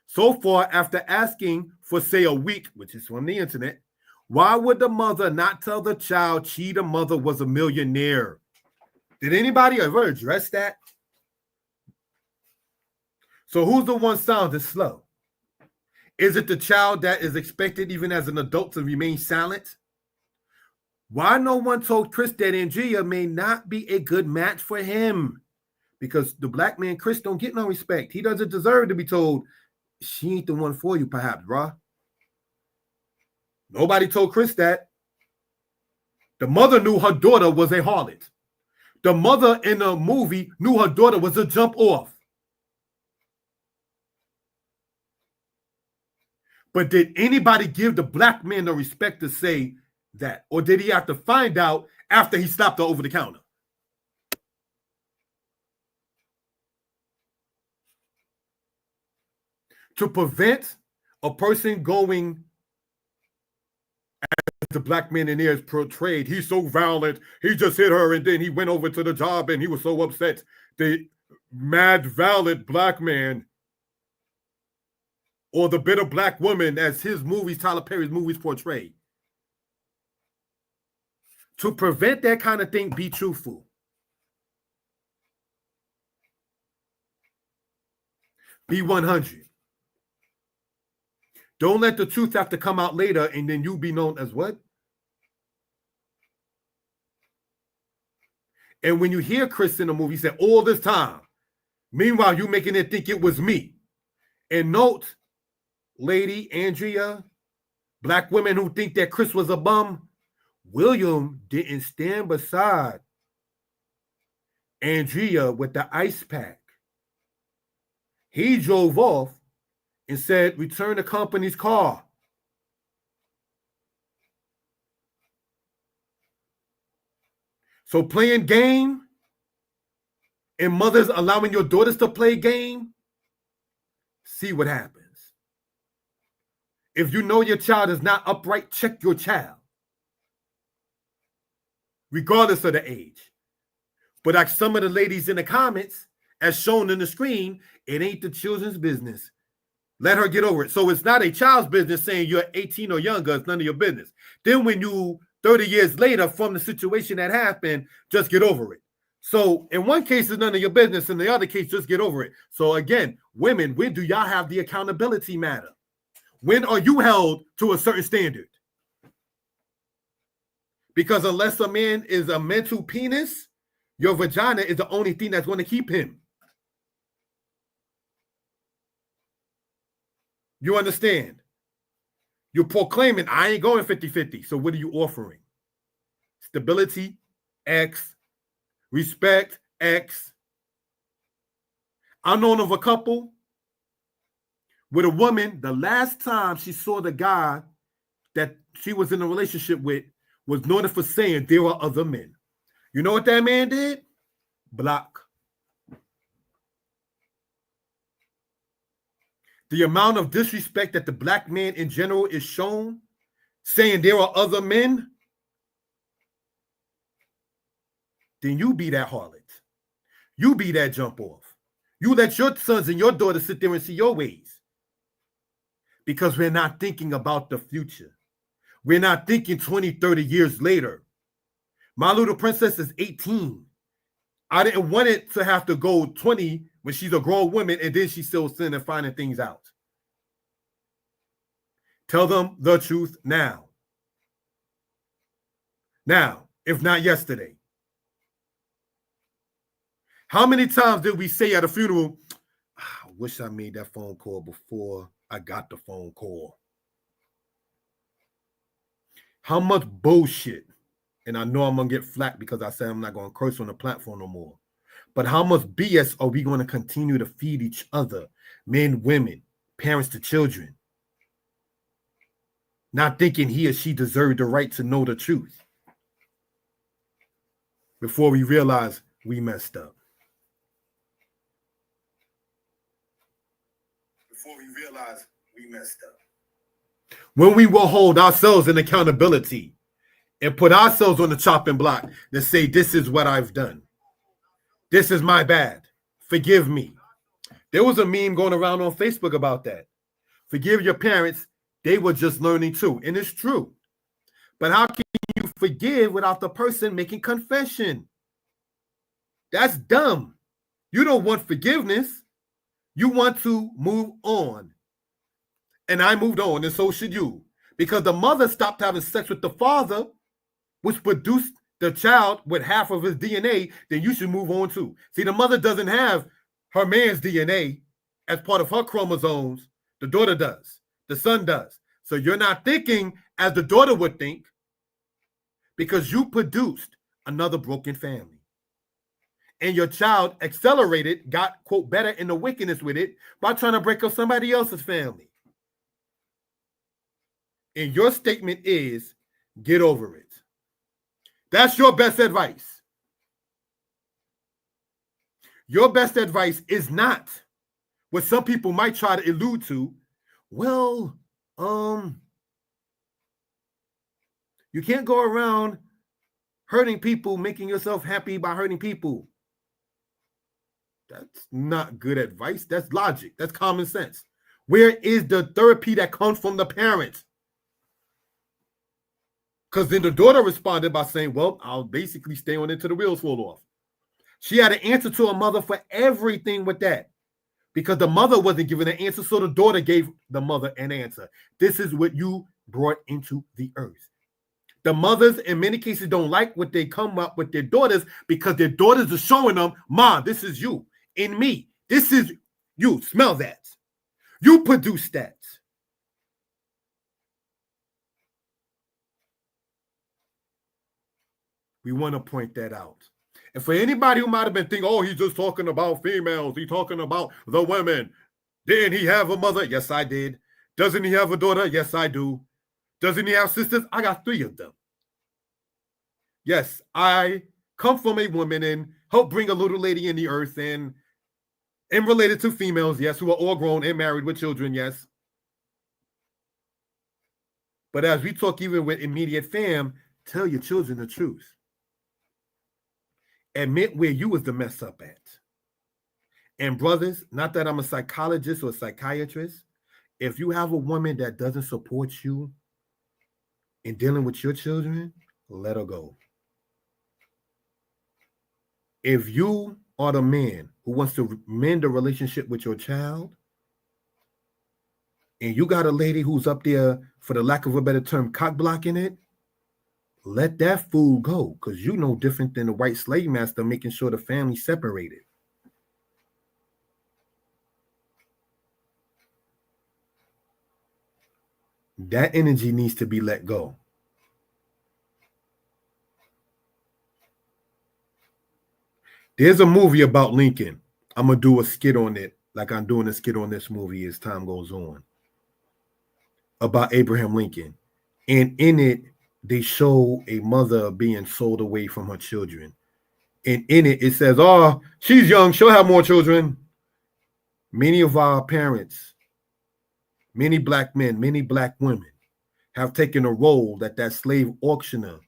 So far, after asking for, say, a week, which is from the internet, why would the mother not tell the child the mother was a millionaire? Did anybody ever address that? So who's the one sounding slow? Is it the child that is expected even as an adult to remain silent? Why no one told Chris that Andrea may not be a good match for him? Because the black man, Chris, don't get no respect. He doesn't deserve to be told, she ain't the one for you, perhaps, bruh. Nobody told Chris that. The mother knew her daughter was a harlot. The mother in the movie knew her daughter was a jump off. But did anybody give the black man the respect to say that? Or did he have to find out after he stopped her over the counter? To prevent a person going, as the black man in there is portrayed, he's so violent, he just hit her and then he went over to the job and he was so upset. The mad, violent black man, or the bitter black woman, as his movies, Tyler Perry's movies portray. To prevent that kind of thing, be truthful. Be 100. Don't let the truth have to come out later and then you be known as what? And when you hear Chris in the movie say all this time, meanwhile, you making it think it was me. And note, lady Andrea, black women who think that Chris was a bum, William didn't stand beside Andrea with the ice pack. He drove off and said, return the company's car. So playing game and mothers allowing your daughters to play game, see what happens. If you know your child is not upright, check your child, regardless of the age. But like some of the ladies in the comments, as shown in the screen, it ain't the children's business. Let her get over it. So it's not a child's business saying you're 18 or younger. It's none of your business. Then when you, 30 years later from the situation that happened, just get over it. So in one case, it's none of your business. In the other case, just get over it. So again, women, when do y'all have the accountability matter? When are you held to a certain standard? Because unless a man is a mental penis, your vagina is the only thing that's going to keep him. You understand? You're proclaiming, I ain't going 50-50. So what are you offering? Stability, X. Respect, X. I'm known of a couple with a woman, the last time she saw the guy that she was in a relationship with was noted for saying there are other men. You know what that man did? Block. The amount of disrespect that the black man in general is shown, saying there are other men, then you be that harlot. You be that jump off. You let your sons and your daughters sit there and see your ways. Because we're not thinking about the future. We're not thinking 20, 30 years later. My little princess is 18. I didn't want it to have to go 20 when she's a grown woman and then she's still sitting and finding things out. Tell them the truth now. Now, if not yesterday. How many times did we say at a funeral, I wish I made that phone call before I got the phone call? How much bullshit, and I know I'm going to get flack because I said I'm not going to curse on the platform no more, but how much BS are we going to continue to feed each other, men, women, parents to children, not thinking he or she deserved the right to know the truth before we realize we messed up? Before we realize we messed up. When we will hold ourselves in accountability and put ourselves on the chopping block and say, this is what I've done. This is my bad. Forgive me. There was a meme going around on Facebook about that. Forgive your parents. They were just learning too. And it's true. But how can you forgive without the person making confession? That's dumb. You don't want forgiveness. You want to move on. And I moved on, and so should you. Because the mother stopped having sex with the father, which produced the child with half of his DNA, then you should move on too. See, the mother doesn't have her man's DNA as part of her chromosomes. The daughter does. The son does. So you're not thinking as the daughter would think, because you produced another broken family. And your child accelerated, got, quote, better in the wickedness with it by trying to break up somebody else's family. And your statement is, get over it. That's your best advice. Your best advice is not what some people might try to allude to. Well, you can't go around hurting people, making yourself happy by hurting people. That's not good advice. That's logic. That's common sense. Where is the therapy that comes from the parents? Because then the daughter responded by saying, well, I'll basically stay on until the wheels fall off. She had an answer to her mother for everything with that, because the mother wasn't giving an answer, so the daughter gave the mother an answer. This is what you brought into the earth. The mothers, in many cases, don't like what they come up with their daughters, because their daughters are showing them, Ma, this is you. In me, this is you. Smell that. You produce that. We want to point that out. And for anybody who might have been thinking, oh, he's just talking about females, he's talking about the women. Didn't he have a mother? Yes, I did. Doesn't he have a daughter? Yes, I do. Doesn't he have sisters? I got 3 of them. Yes, I come from a woman and help bring a little lady in the earth, and related to females, yes, who are all grown and married with children, yes. But as we talk even with immediate fam, tell your children the truth. Admit where you was the mess up at. And brothers, not that I'm a psychologist or a psychiatrist, if you have a woman that doesn't support you in dealing with your children, let her go. If you are the man who wants to mend a relationship with your child, and you got a lady who's up there, for the lack of a better term, cock blocking it, let that fool go, because you know different than the white slave master making sure the family separated. That energy needs to be let go. There's a movie about Lincoln. I'm going to do a skit on it, like I'm doing a skit on this movie as time goes on, about Abraham Lincoln. And in it, they show a mother being sold away from her children. And in it, it says, oh, she's young, she'll have more children. Many of our parents, many black men, many black women have taken a role that slave auctioneer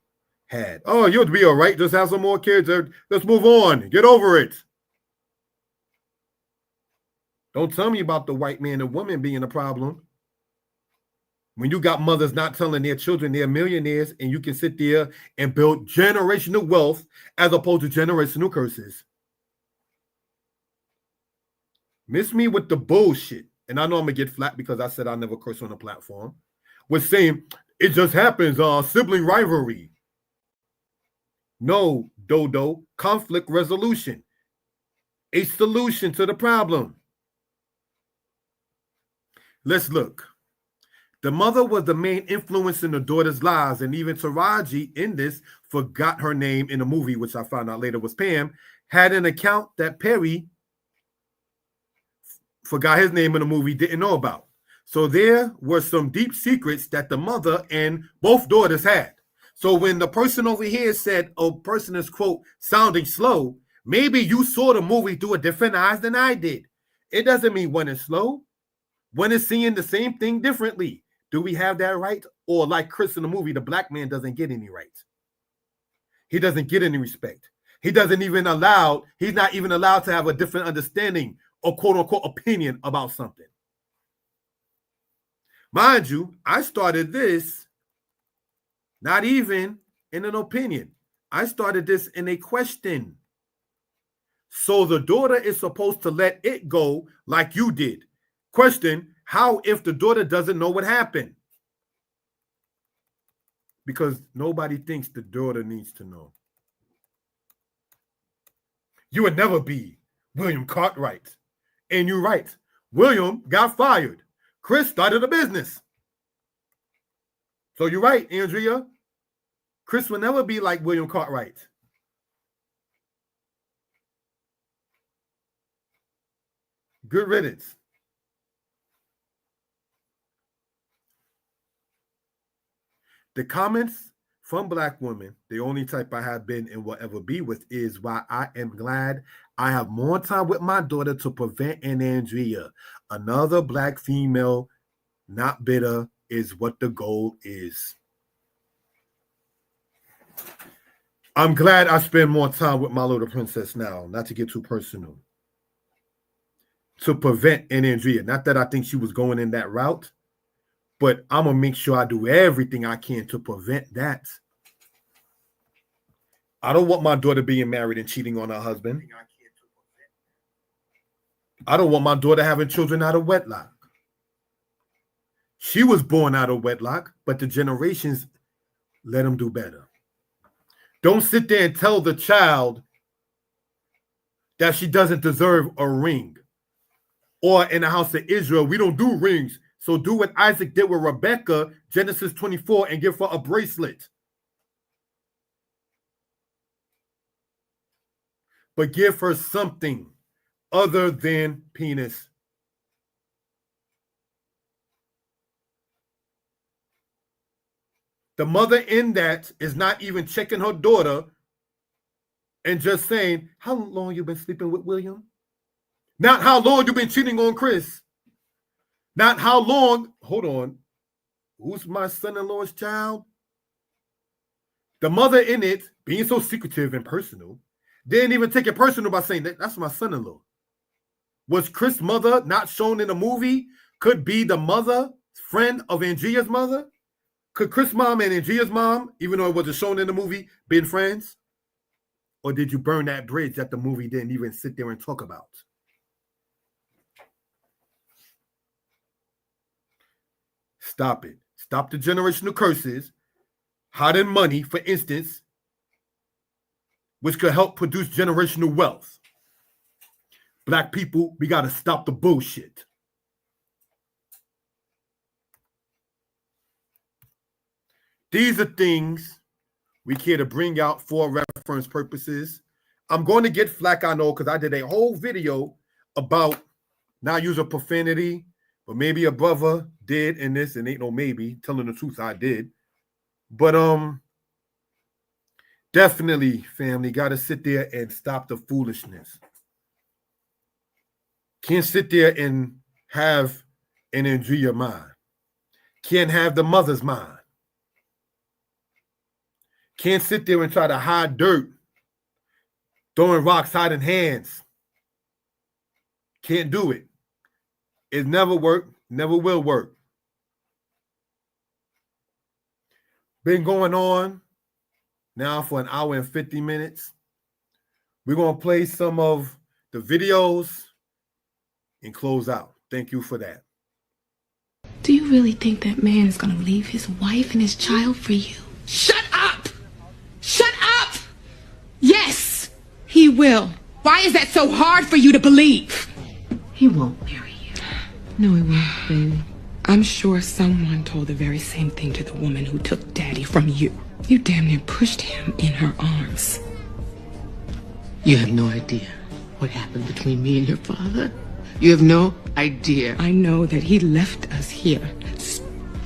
had. Oh, you'll be all right. Just have some more kids. Let's move on. Get over it. Don't tell me about the white man and woman being a problem. When you got mothers not telling their children they're millionaires, and you can sit there and build generational wealth as opposed to generational curses. Miss me with the bullshit. And I know I'm going to get flat because I said I never curse on a platform. With saying it just happens, sibling rivalry. No, Dodo, conflict resolution. A solution to the problem. Let's look. The mother was the main influence in the daughter's lives, and even Taraji in this forgot her name in the movie, which I found out later was Pam, had an account that Perry forgot his name in the movie, didn't know about. So there were some deep secrets that the mother and both daughters had. So when the person over here said, a person is, quote, sounding slow, maybe you saw the movie through a different eyes than I did. It doesn't mean one is slow. One is seeing the same thing differently. Do we have that right? Or like Chris in the movie, the black man doesn't get any rights. He doesn't get any respect. He's not even allowed to have a different understanding a quote-unquote opinion about something. Mind you, I started this not even in an opinion. I started this in a question. So the daughter is supposed to let it go like you did. Question, how if the daughter doesn't know what happened? Because nobody thinks the daughter needs to know. You would never be William Cartwright. And you're right. William got fired. Chris started a business. So you're right, Andrea. Chris will never be like William Cartwright. Good riddance. The comments from Black women, the only type I have been and will ever be with, is why I am glad I have more time with my daughter to prevent an Andrea. Another Black female, not bitter, is what the goal is. I'm glad I spend more time with my little princess now, not to get too personal. To prevent an Andrea. Not that I think she was going in that route, but I'm going to make sure I do everything I can to prevent that. I don't want my daughter being married and cheating on her husband. I don't want my daughter having children out of wedlock. She was born out of wedlock, but the generations let them do better. Don't sit there and tell the child that she doesn't deserve a ring. Or in the house of Israel, we don't do rings. So do what Isaac did with Rebekah, Genesis 24, and give her a bracelet. But give her something other than penis. The mother in that is not even checking her daughter and just saying, how long you been sleeping with William? Not how long you been cheating on Chris. Not how long, hold on, who's my son-in-law's child? The mother in it, being so secretive and personal, didn't even take it personal by saying that's my son-in-law. Was Chris' mother not shown in the movie? Could be the mother, friend of Andrea's mother? Could Chris' mom and Andrea's mom, even though it wasn't shown in the movie, been friends? Or did you burn that bridge that the movie didn't even sit there and talk about? Stop it. Stop the generational curses. Hiding money, for instance, which could help produce generational wealth. Black people, we got to stop the bullshit. These are things we care to bring out for reference purposes. I'm going to get flack, I know, because I did a whole video about not using profanity, but maybe a brother did in this, and ain't no maybe. Telling the truth, I did. But definitely, family, got to sit there and stop the foolishness. Can't sit there and have an Andrea mind. Can't have the mother's mind. Can't sit there and try to hide dirt, throwing rocks, hiding hands. Can't do it. It never worked, never will work. Been going on now for an hour and 50 minutes. We're going to play some of the videos and close out. Thank you for that. Do you really think that man is going to leave his wife and his child for you? Shut up! Shut up! Yes, he will. Why is that so hard for you to believe? He won't marry you. No, he won't, baby. I'm sure someone told the very same thing to the woman who took Daddy from you. You damn near pushed him in her arms. You have no idea what happened between me and your father. You have no idea. I know that he left us here.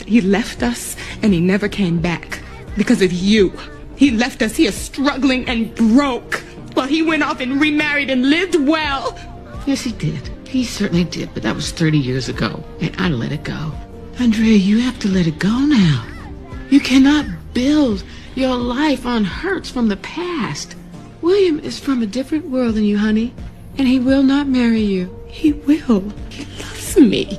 He left us and he never came back because of you. He left us here struggling and broke while he went off and remarried and lived well. Yes, he did. He certainly did, but that was 30 years ago, and I let it go. Andrea, you have to let it go now. You cannot build your life on hurts from the past. William is from a different world than you, honey, and he will not marry you. He will. He loves me.